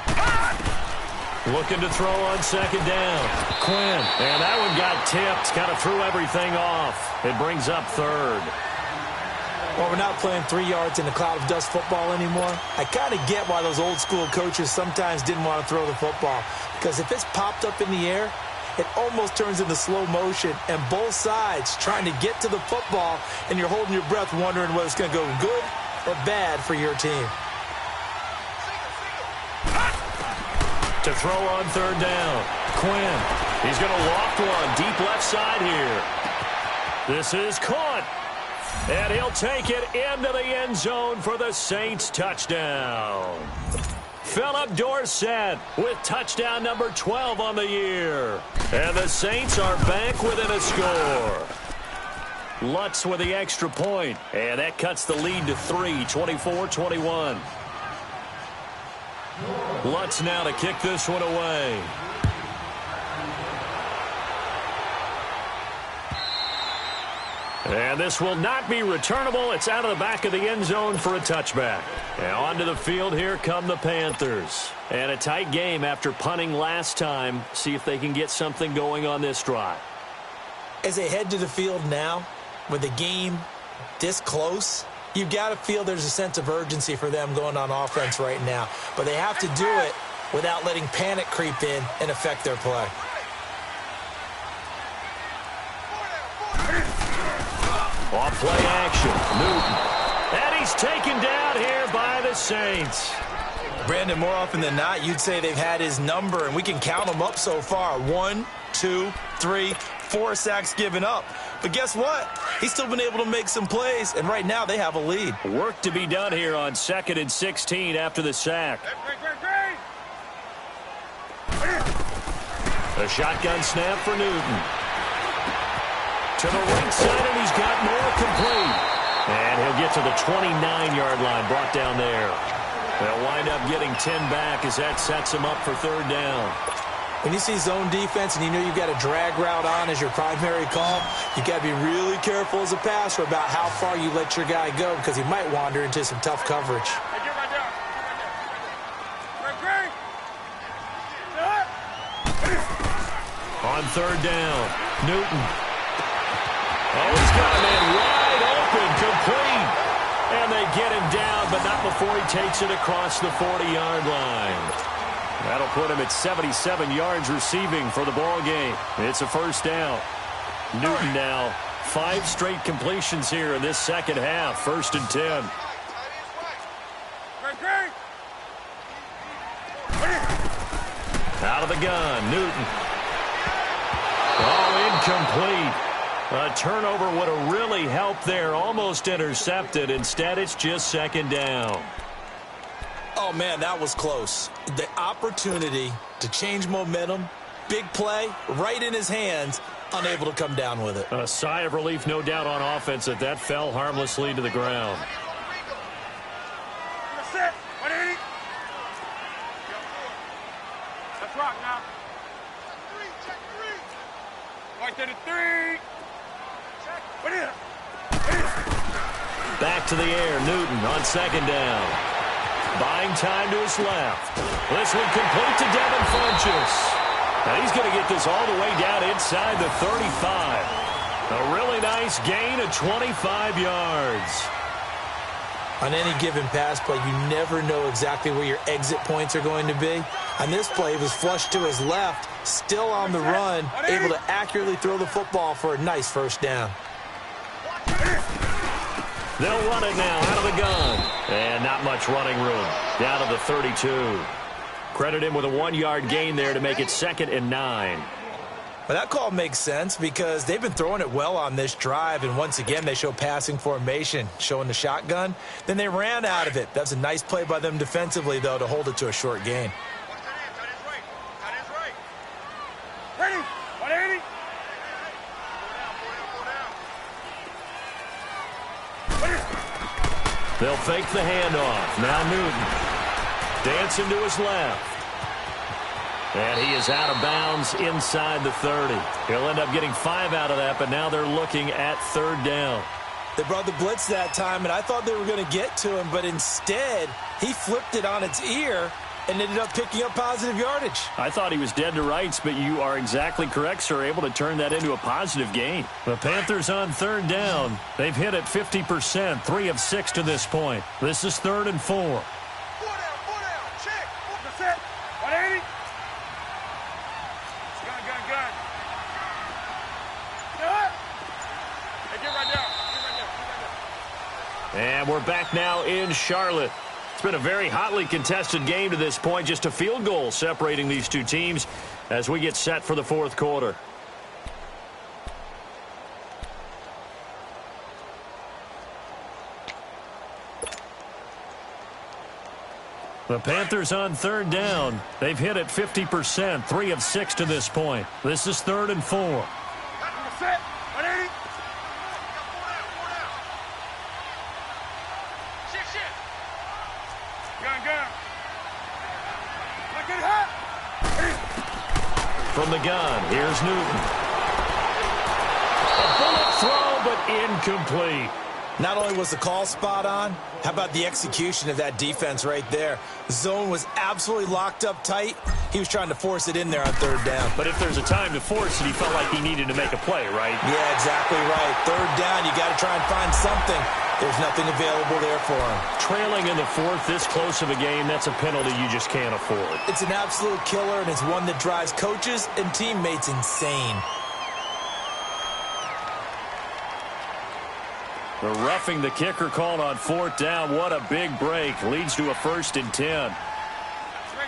B: Looking to throw on 2nd down. Quinn. And that one got tipped. Kind of threw everything off. It brings up 3rd.
C: Well, we're not playing 3 yards in a cloud of dust football anymore. I kind of get why those old school coaches sometimes didn't want to throw the football. Because if it's popped up in the air, it almost turns into slow motion. And both sides trying to get to the football, and you're holding your breath wondering whether it's going to go good or bad for your team.
B: To throw on 3rd down. Quinn. He's going to loft one deep left side here. This is caught. And he'll take it into the end zone for the Saints touchdown. Philip Dorsett with touchdown number 12 on the year. And the Saints are back within a score. Lutz with the extra point. And that cuts the lead to 3, 24-21. Lutz now to kick this one away. And this will not be returnable. It's out of the back of the end zone for a touchback. And onto the field here come the Panthers. And a tight game after punting last time. See if they can get something going on this drive.
C: As they head to the field now, with the game this close, you've got to feel there's a sense of urgency for them going on offense right now. But they have to do it without letting panic creep in and affect their play.
B: Off play action. Newton. And he's taken down here by the Saints.
C: Brandon, more often than not, you'd say they've had his number, and we can count them up so far. 1, 2, 3, 4 sacks given up. But guess what? He's still been able to make some plays, and right now they have a lead.
B: Work to be done here on 2nd and 16 after the sack. A shotgun snap for Newton. To the right side, and he's got more complete. And he'll get to the 29-yard line, brought down there. They'll wind up getting 10 back as that sets him up for 3rd down.
C: When you see zone defense and you know you've got a drag route on as your primary call, you've got to be really careful as a passer about how far you let your guy go because he might wander into some tough coverage.
D: Hey, get right down.
B: On 3rd down, Newton. Oh, he's got a man wide open, complete. And they get him down, but not before he takes it across the 40-yard line. That'll put him at 77 yards receiving for the ball game. It's a 1st down. Newton now 5 straight completions here in this second half. 1st and 10. Out of the gun, Newton. Oh, incomplete. A turnover would have really helped there. Almost intercepted. Instead, it's just 2nd down.
C: Oh, man, that was close. The opportunity to change momentum, big play, right in his hands, unable to come down with it.
B: A sigh of relief, no doubt, on offense that fell harmlessly to the ground.
D: Set. 180. Let's rock now. Check 3. Right to the 3. What is it?
B: Back to the air, Newton on 2nd down. Buying time to his left. This one complete to Devin Funchess. Now he's going to get this all the way down inside the 35. A really nice gain of 25 yards.
C: On any given pass play, you never know exactly where your exit points are going to be. On this play, he was flushed to his left, still on the run, able to accurately throw the football for a nice 1st down.
B: They'll run it now out of the gun. And not much running room. Down to the 32. Credit him with a 1-yard gain there to make it 2nd and 9.
C: But that call makes sense because they've been throwing it well on this drive, and once again they show passing formation, showing the shotgun. Then they ran out of it. That's a nice play by them defensively, though, to hold it to a short gain.
D: Ready? 180.
B: They'll fake the handoff. Now Newton. Dancing to his left. And he is out of bounds inside the 30. He'll end up getting 5 out of that, but now they're looking at 3rd down.
C: They brought the blitz that time, and I thought they were going to get to him, but instead he flipped it on its ear and ended up picking up positive yardage.
B: I thought he was dead to rights, but you are exactly correct, sir. Able to turn that into a positive gain. The Panthers on 3rd down. They've hit it 50%, 3 of 6 to this point. This is 3rd and 4.
D: 4 down, check. That's it. 180. Gun. Good. Hey, get right down.
B: And we're back now in Charlotte. It's been a very hotly contested game to this point. Just a field goal separating these two teams as we get set for the 4th quarter. The Panthers on 3rd down. They've hit it 50%, 3 of 6 to this point. This is 3rd and 4.
D: That's it. 180. Shit. Gun. Look at that.
B: From the gun, here's Newton. A bullet throw, but incomplete.
C: Not only was the call spot on, how about the execution of that defense right there? The zone was absolutely locked up tight. He was trying to force it in there on 3rd down.
B: But if there's a time to force it, he felt like he needed to make a play, right?
C: Yeah, exactly right. 3rd down, you got to try and find something. There's nothing available there for him.
B: Trailing in the 4th, this close of a game, that's a penalty you just can't afford.
C: It's an absolute killer, and it's one that drives coaches and teammates insane.
B: The roughing the kicker called on 4th down. What a big break. Leads to a 1st and 10.
D: Great.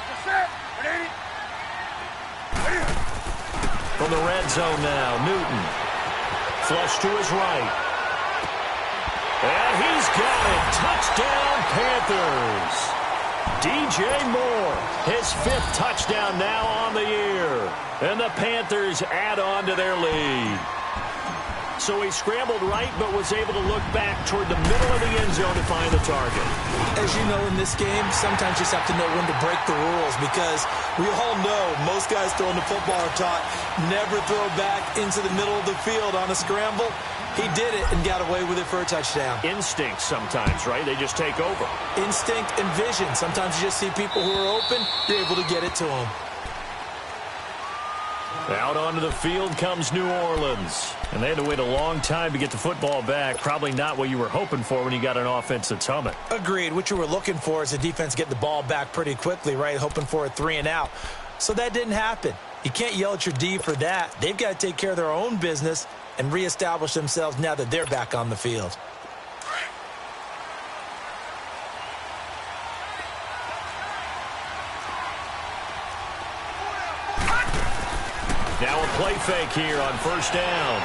D: That's it. 180.
B: From the red zone now, Newton. Flush to his right. And he's got it. Touchdown, Panthers. DJ Moore, his 5th touchdown now on the year. And the Panthers add on to their lead. So he scrambled right, but was able to look back toward the middle of the end zone to find the target.
C: As you know, in this game, sometimes you just have to know when to break the rules, because we all know most guys throwing the football are taught never throw back into the middle of the field on a scramble. He did it and got away with it for a touchdown.
B: Instinct sometimes, right? They just take over.
C: Instinct and vision. Sometimes you just see people who are open, you're able to get it to them.
B: Out onto the field comes New Orleans. And they had to wait a long time to get the football back. Probably not what you were hoping for when you got an offense that's humming.
C: Agreed. What you were looking for is the defense getting the ball back pretty quickly, right? Hoping for a 3 and out. So that didn't happen. You can't yell at your D for that. They've got to take care of their own business and reestablish themselves now that they're back on the field.
B: Now a play fake here on 1st down.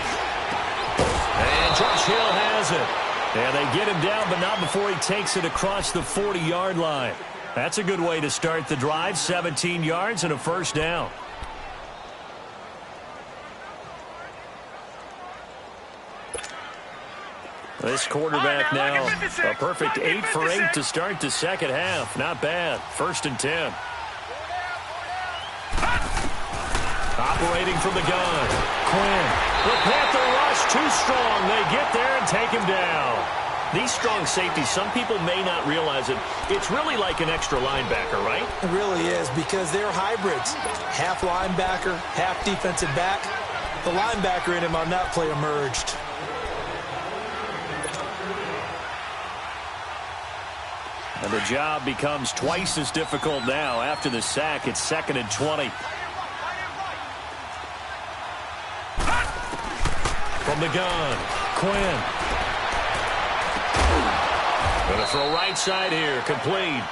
B: And Josh Hill has it. And they get him down, but not before he takes it across the 40-yard line. That's a good way to start the drive. 17 yards and a 1st down. This quarterback now, a perfect 8 for 8 to start the 2nd half. Not bad. 1st and 10. Operating from the gun. Quinn. The Panther rush too strong. They get there and take him down. These strong safeties, some people may not realize it. It's really like an extra linebacker, right?
C: It really is, because they're hybrids. Half linebacker, half defensive back. The linebacker in him on that play emerged.
B: And the job becomes twice as difficult now. After the sack, it's 2nd and 20. From the gun, Quinn. Going to throw right side here, complete.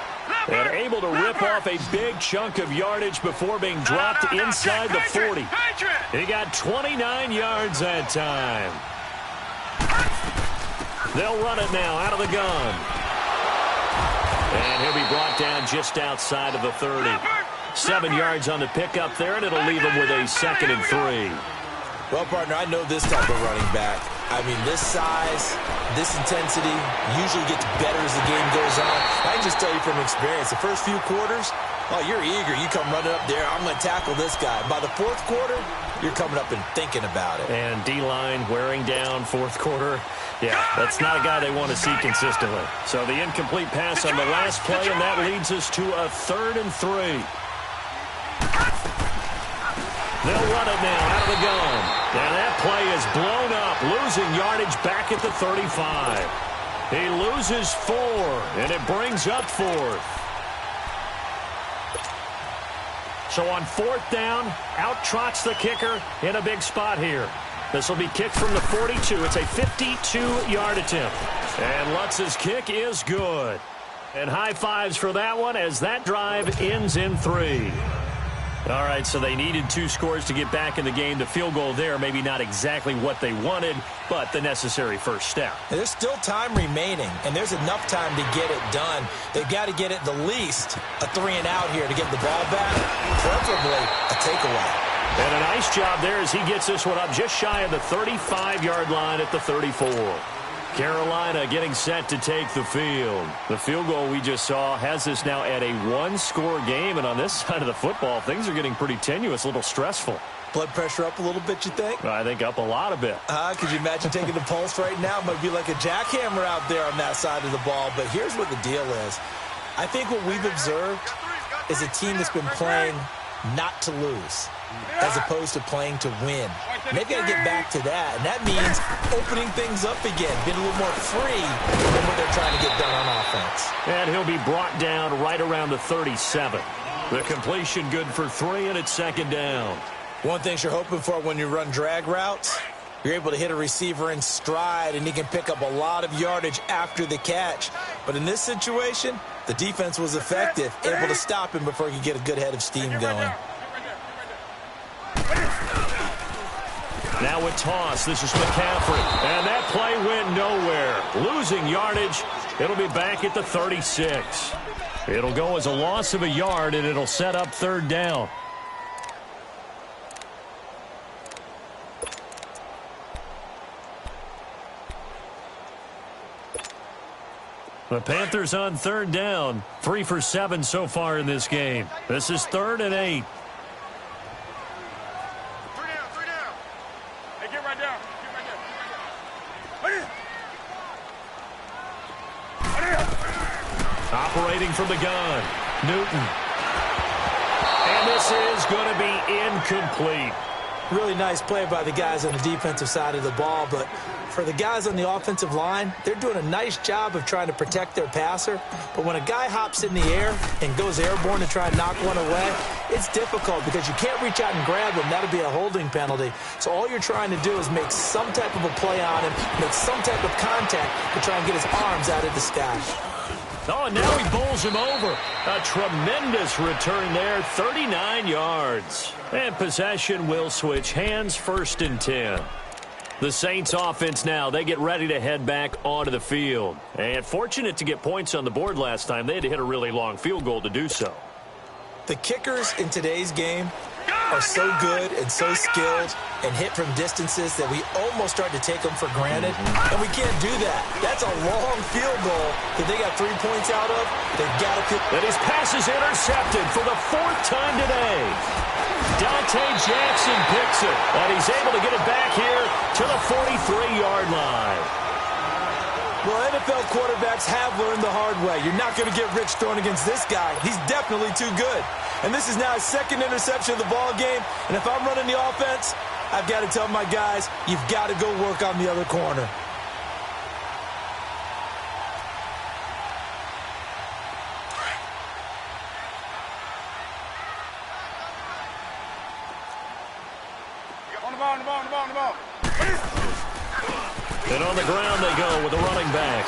B: And able to rip off a big chunk of yardage before being dropped inside the 40. He got 29 yards that time. They'll run it now out of the gun. And he'll be brought down just outside of the 30. 7 yards on the pickup there, and it'll leave him with a 2nd and 3.
C: Well, partner, I know this type of running back. I mean, this size, this intensity usually gets better as the game goes on. I can just tell you from experience, the first few quarters, oh, you're eager. You come running up there, I'm going to tackle this guy. By the fourth quarter, you're coming up and thinking about it.
B: And D-line wearing down fourth quarter. Yeah, that's not a guy they want to see consistently. So the incomplete pass on the last play, and that leads us to a 3rd and 3. They'll run it now out of the gun. And that play is blown up, losing yardage back at the 35. He loses 4, and it brings up 4th. So on 4th down, out trots the kicker in a big spot here. This will be kicked from the 42. It's a 52-yard attempt. And Lutz's kick is good. And high fives for that one as that drive ends in 3. All right, so they needed 2 scores to get back in the game. The field goal there, maybe not exactly what they wanted, but the necessary first step.
C: There's still time remaining, and there's enough time to get it done. They've got to get it the least a 3-and-out here to get the ball back, preferably a takeaway.
B: And a nice job there as he gets this one up just shy of the 35-yard line at the 34. Carolina getting set to take the field. The field goal we just saw has this now at a 1-score game, and on this side of the football, things are getting pretty tenuous, a little stressful.
C: Blood pressure up a little bit, you think?
B: I think up a lot of bit.
C: Could you imagine taking the pulse right now? It might be like a jackhammer out there on that side of the ball, but here's what the deal is. I think what we've observed is a team that's been playing not to lose, as opposed to playing to win. And they've got to get back to that, and that means opening things up again, being a little more free than what they're trying to get done on offense.
B: And he'll be brought down right around the 37. The completion good for 3, and it's 2nd down.
C: One thing you're hoping for when you run drag routes, you're able to hit a receiver in stride, and he can pick up a lot of yardage after the catch. But in this situation, the defense was effective, able to stop him before he could get a good head of steam going.
B: Now with toss, this is McCaffrey. And that play went nowhere. Losing yardage. It'll be back at the 36. It'll go as a loss of a yard, and it'll set up 3rd down. The Panthers on 3rd down. 3 for 7 so far in this game. This is 3rd and 8. Operating from the gun, Newton. And this is going to be incomplete.
C: Really nice play by the guys on the defensive side of the ball, but for the guys on the offensive line, they're doing a nice job of trying to protect their passer. But when a guy hops in the air and goes airborne to try and knock one away, it's difficult because you can't reach out and grab him. That'll be a holding penalty. So all you're trying to do is make some type of a play on him, make some type of contact to try and get his arms out of the sky.
B: Oh, and now he bowls him over. A tremendous return there, 39 yards. And possession will switch hands, 1st and 10. The Saints offense now, they get ready to head back onto the field. And fortunate to get points on the board last time. They had to hit a really long field goal to do so.
C: The kickers in today's game are so good and so skilled and hit from distances that we almost start to take them for granted. And we can't do that. That's a long field goal that they got 3 points out of. They've got to kick.
B: And his pass is intercepted for the 4th time today. Dante Jackson picks it, and he's able to get it back here to the 43-yard line.
C: Well, NFL quarterbacks have learned the hard way. You're not going to get rich throwing against this guy. He's definitely too good. And this is now his 2nd interception of the ball game. And if I'm running the offense, I've got to tell my guys, you've got to go work on the other corner.
D: On the ball.
B: And on the ground they go with a running back.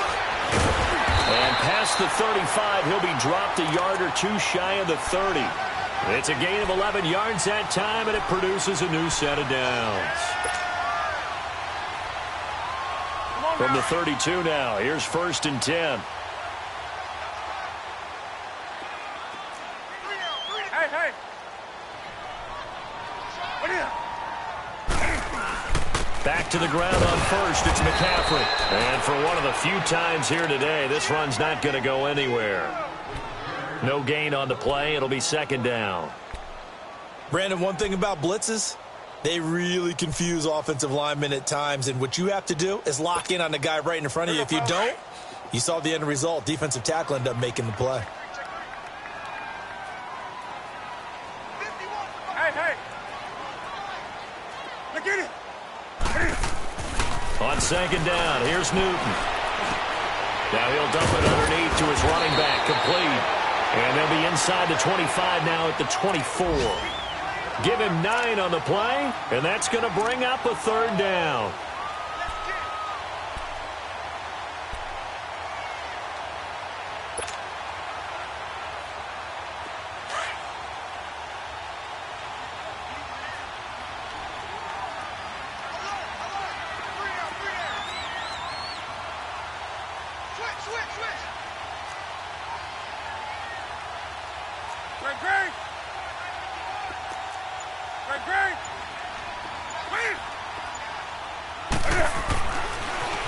B: And past the 35, he'll be dropped a yard or 2 shy of the 30. It's a gain of 11 yards that time, and it produces a new set of downs. From the 32 now, here's 1st and 10. Back to the ground on first. It's McCaffrey. And for one of the few times here today, this run's not going to go anywhere. No gain on the play. It'll be second down.
C: Brandon, one thing about blitzes, they really confuse offensive linemen at times. And what you have to do is lock in on the guy right in front of you. If you don't, you saw the end result. Defensive tackle ended up making the play.
D: Hey. Look at it.
B: On second down, here's Newton. Now he'll dump it underneath to his running back, complete. And they'll be inside the 25 now at the 24. Give him 9 on the play, and that's going to bring up a third down.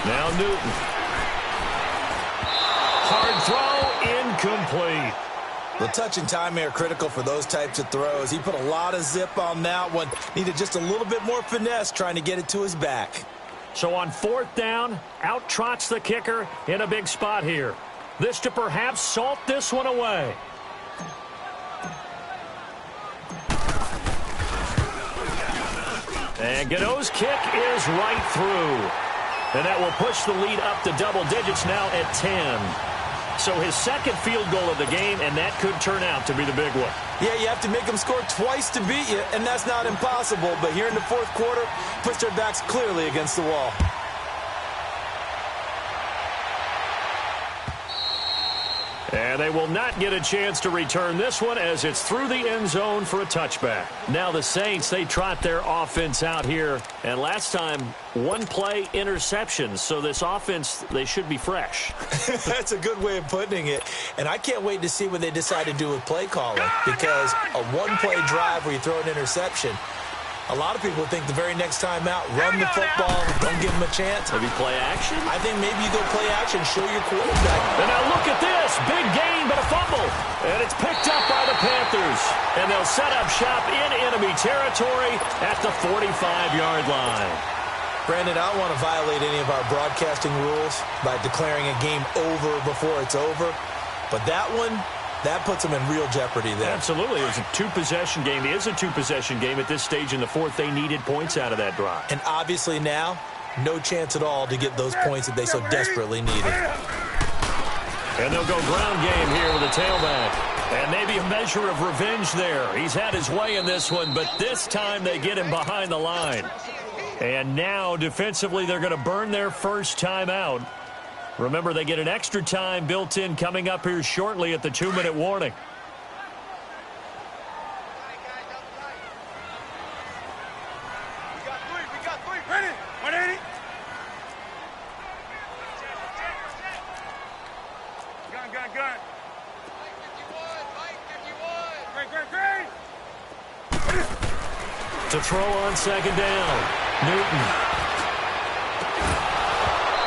B: Now Newton. Hard throw, incomplete.
C: The touch and timing are critical for those types of throws. He put a lot of zip on that one. Needed just a little bit more finesse trying to get it to his back.
B: So on fourth down, out trots the kicker in a big spot here. This to perhaps salt this one away. And Godot's kick is right through. And that will push the lead up to double digits now at 10. So his second field goal of the game, and that could turn out to be the big one.
C: Yeah, you have to make them score twice to beat you, and that's not impossible. But here in the fourth quarter, puts their backs clearly against the wall.
B: And they will not get a chance to return this one as it's through the end zone for a touchback. Now the Saints, they trot their offense out here. And last time, one play interceptions. So this offense, they should be fresh.
C: That's a good way of putting it. And I can't wait to see what they decide to do with play calling. Because a one-play drive where you throw an interception, a lot of people think the very next time out, run the football, don't give them a chance.
B: Maybe play action?
C: I think maybe you go play action, show your quarterback.
B: And now look at this. Big gain, but a fumble. And it's picked up by the Panthers. And they'll set up shop in enemy territory at the 45-yard line.
C: Brandon, I don't want to violate any of our broadcasting rules by declaring a game over before it's over. But that one, that puts them in real jeopardy there.
B: Absolutely. It was a two-possession game. It is a two-possession game at this stage in the fourth. They needed points out of that drive.
C: And obviously now, no chance at all to get those points that they so desperately needed.
B: And they'll go ground game here with a tailback. And maybe a measure of revenge there. He's had his way in this one, but this time they get him behind the line. And now, defensively, they're going to burn their first timeout. Remember, they get an extra time built in coming up here shortly at the 2-minute warning.
D: We got three. Ready? 180. Gun. Great.
B: To throw on second down. Newton.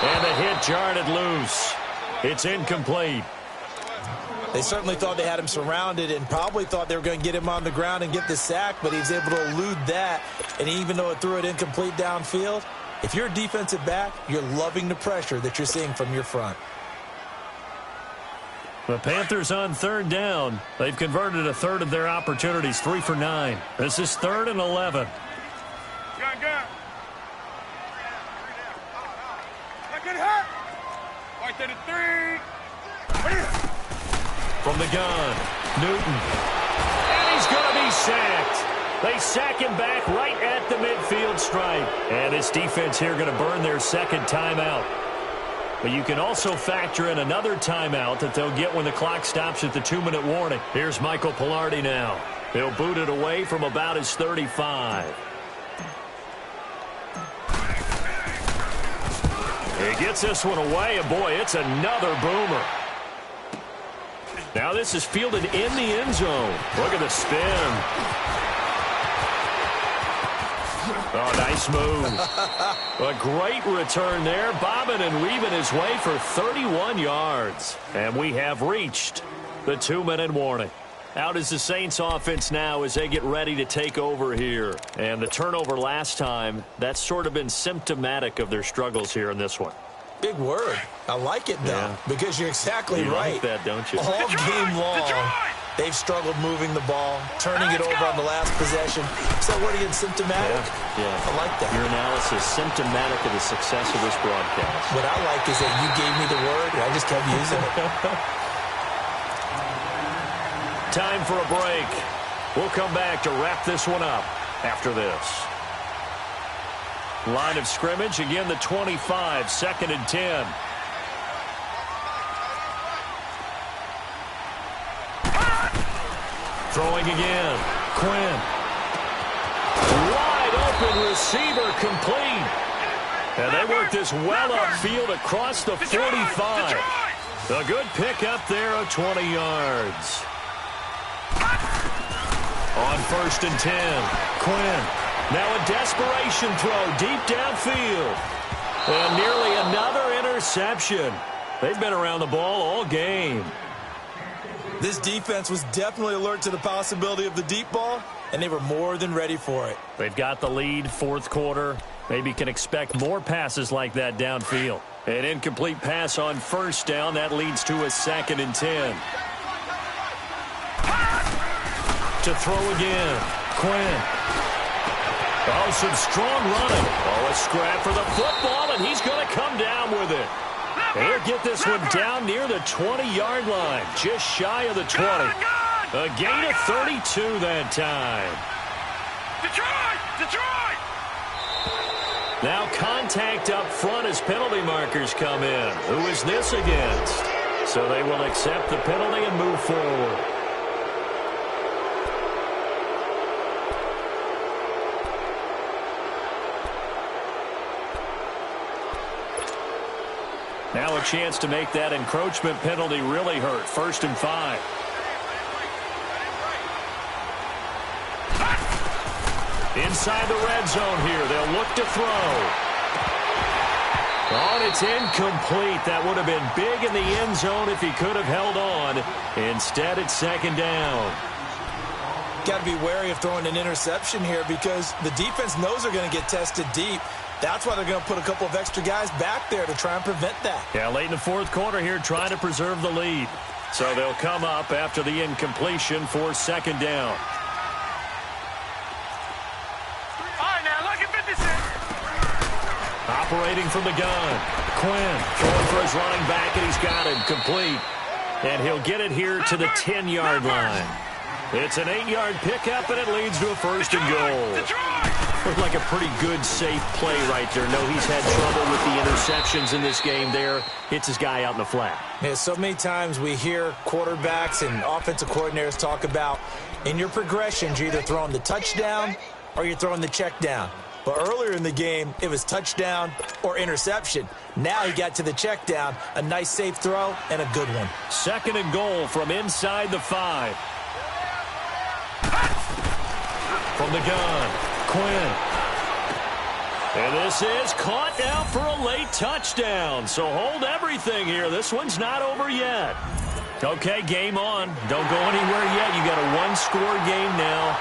B: And the hit jarred it loose. It's incomplete.
C: They certainly thought they had him surrounded and probably thought they were going to get him on the ground and get the sack, but he was able to elude that. And even though it threw it incomplete downfield, if you're a defensive back, you're loving the pressure that you're seeing from your front.
B: The Panthers on third down. They've converted a third of their opportunities, 3 for 9. This is 3rd and 11.
D: Gun. Get hurt. Right to the 3.
B: From the gun, Newton. And he's going to be sacked. They sack him back right at the midfield stripe. And this defense here going to burn their second timeout. But you can also factor in another timeout that they'll get when the clock stops at the 2-minute warning. Here's Michael Pilardi now. He'll boot it away from about his 35. He gets this one away, and boy, it's another boomer. Now this is fielded in the end zone. Look at the spin. Oh, nice move. A great return there, bobbing and weaving his way for 31 yards. And we have reached the 2-minute warning. Out is the Saints offense now as they get ready to take over here. And the turnover last time, that's sort of been symptomatic of their struggles here in this one.
C: Big word. I like it, though, because you're exactly right.
B: You like that, don't you?
C: All game long, they've struggled moving the ball, turning it over on the last possession. Is that word again, symptomatic?
B: Yeah.
C: I like that.
B: Your analysis, symptomatic of the success of this broadcast.
C: What I like is that you gave me the word, and I just kept using it.
B: Time for a break. We'll come back to wrap this one up after this. Line of scrimmage, again the 25, 2nd and 10. Throwing again. Quinn. Wide open receiver complete. And they work this well upfield across the 45. A good pick up there of 20 yards. On 1st and 10, Quinn. Now a desperation throw deep downfield. And nearly another interception. They've been around the ball all game.
C: This defense was definitely alert to the possibility of the deep ball, and they were more than ready for it.
B: They've got the lead, 4th quarter. Maybe can expect more passes like that downfield. An incomplete pass on 1st down. That leads to a 2nd and 10. To throw again. Quinn. Oh, some strong running. Oh, a scrap for the football, and he's going to come down with it. He'll get this one down near the 20-yard line, just shy of the 20. A gain of 32 that time.
D: Detroit!
B: Now contact up front as penalty markers come in. Who is this against? So they will accept the penalty and move forward. Now a chance to make that encroachment penalty really hurt. 1st and 5. Inside the red zone here. They'll look to throw. Oh, and it's incomplete. That would have been big in the end zone if he could have held on. Instead, it's 2nd down.
C: Got to be wary of throwing an interception here because the defense knows they're going to get tested deep. That's why they're going to put a couple of extra guys back there to try and prevent that.
B: Yeah, late in the 4th quarter here, trying to preserve the lead. So they'll come up after the incompletion for 2nd down.
D: All right, now, look at 56.
B: Operating from the gun. Quinn throwing for his running back, and he's got it complete. And he'll get it here to the 10-yard line. It's an 8-yard pickup, and it leads to a 1st and goal. Looked like a pretty good, safe play right there. No, he's had trouble with the interceptions in this game there. Hits his guy out in the flat.
C: Yeah, so many times we hear quarterbacks and offensive coordinators talk about in your progressions, you're either throwing the touchdown or you're throwing the check down. But earlier in the game, it was touchdown or interception. Now he got to the check down, a nice safe throw, and a good one.
B: 2nd and goal from inside the 5. From the gun, Quinn. And this is caught now for a late touchdown. So hold everything here. This one's not over yet. Okay, game on. Don't go anywhere yet. You got a 1-score game now.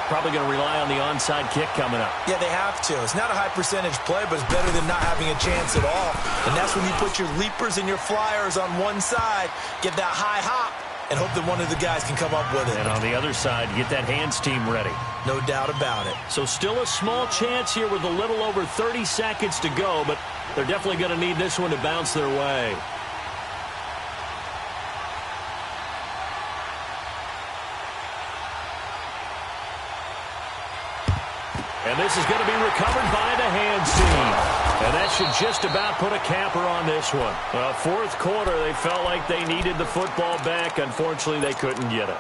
B: Probably going to rely on the onside kick coming up.
C: Yeah, they have to. It's not a high percentage play, but it's better than not having a chance at all. And that's when you put your leapers and your flyers on one side, get that high hop, and hope that one of the guys can come up with it.
B: And on the other side, get that hands team ready.
C: No doubt about it.
B: So still a small chance here with a little over 30 seconds to go, but they're definitely going to need this one to bounce their way. And this is going to be recovered by the hands team. And that should just about put a capper on this one. 4th quarter, they felt like they needed the football back. Unfortunately, they couldn't get it.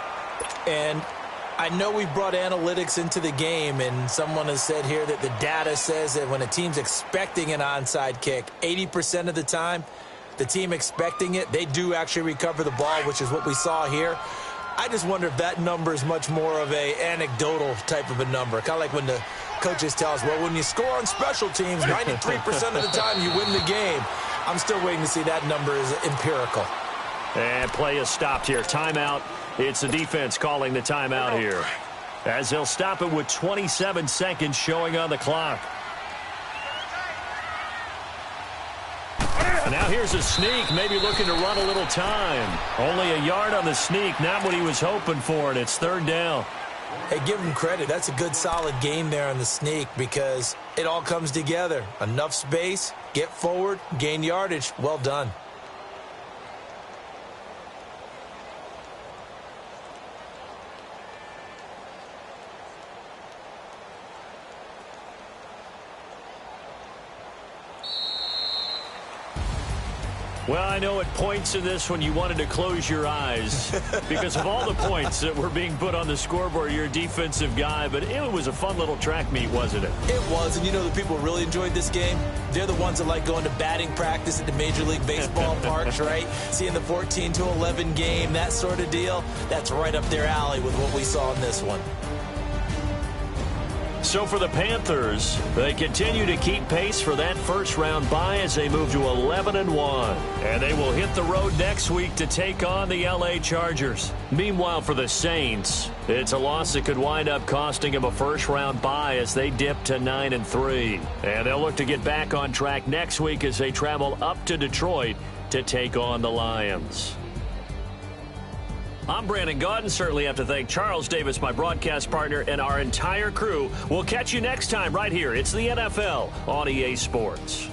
C: And I know we've brought analytics into the game, and someone has said here that the data says that when a team's expecting an onside kick, 80% of the time, the team expecting it, they do actually recover the ball, which is what we saw here. I just wonder if that number is much more of a anecdotal type of a number, kind of like when the Coaches tell us, well, when you score on special teams, 93% of the time you win the game. I'm still waiting to see that number is empirical.
B: And play is stopped here. Timeout. It's the defense calling the timeout here, as they'll stop it with 27 seconds showing on the clock. And now here's a sneak, maybe looking to run a little time. Only a yard on the sneak, not what he was hoping for, and it's third down.
C: Hey, give him credit. That's a good, solid game there on the sneak because it all comes together. Enough space, get forward, gain yardage. Well done.
B: Well, I know at points in this one you wanted to close your eyes because of all the points that were being put on the scoreboard. You're a defensive guy, but it was a fun little track meet, wasn't it?
C: It was, and you know the people who really enjoyed this game? They're the ones that like going to batting practice at the Major League Baseball parks, right? Seeing the 14-11 game, that sort of deal. That's right up their alley with what we saw in this one.
B: So for the Panthers, they continue to keep pace for that first-round bye as they move to 11-1. And they will hit the road next week to take on the L.A. Chargers. Meanwhile, for the Saints, it's a loss that could wind up costing them a first-round bye as they dip to 9-3. And they'll look to get back on track next week as they travel up to Detroit to take on the Lions. I'm Brandon Gaudin. Certainly have to thank Charles Davis, my broadcast partner, and our entire crew. We'll catch you next time right here. It's the NFL on EA Sports.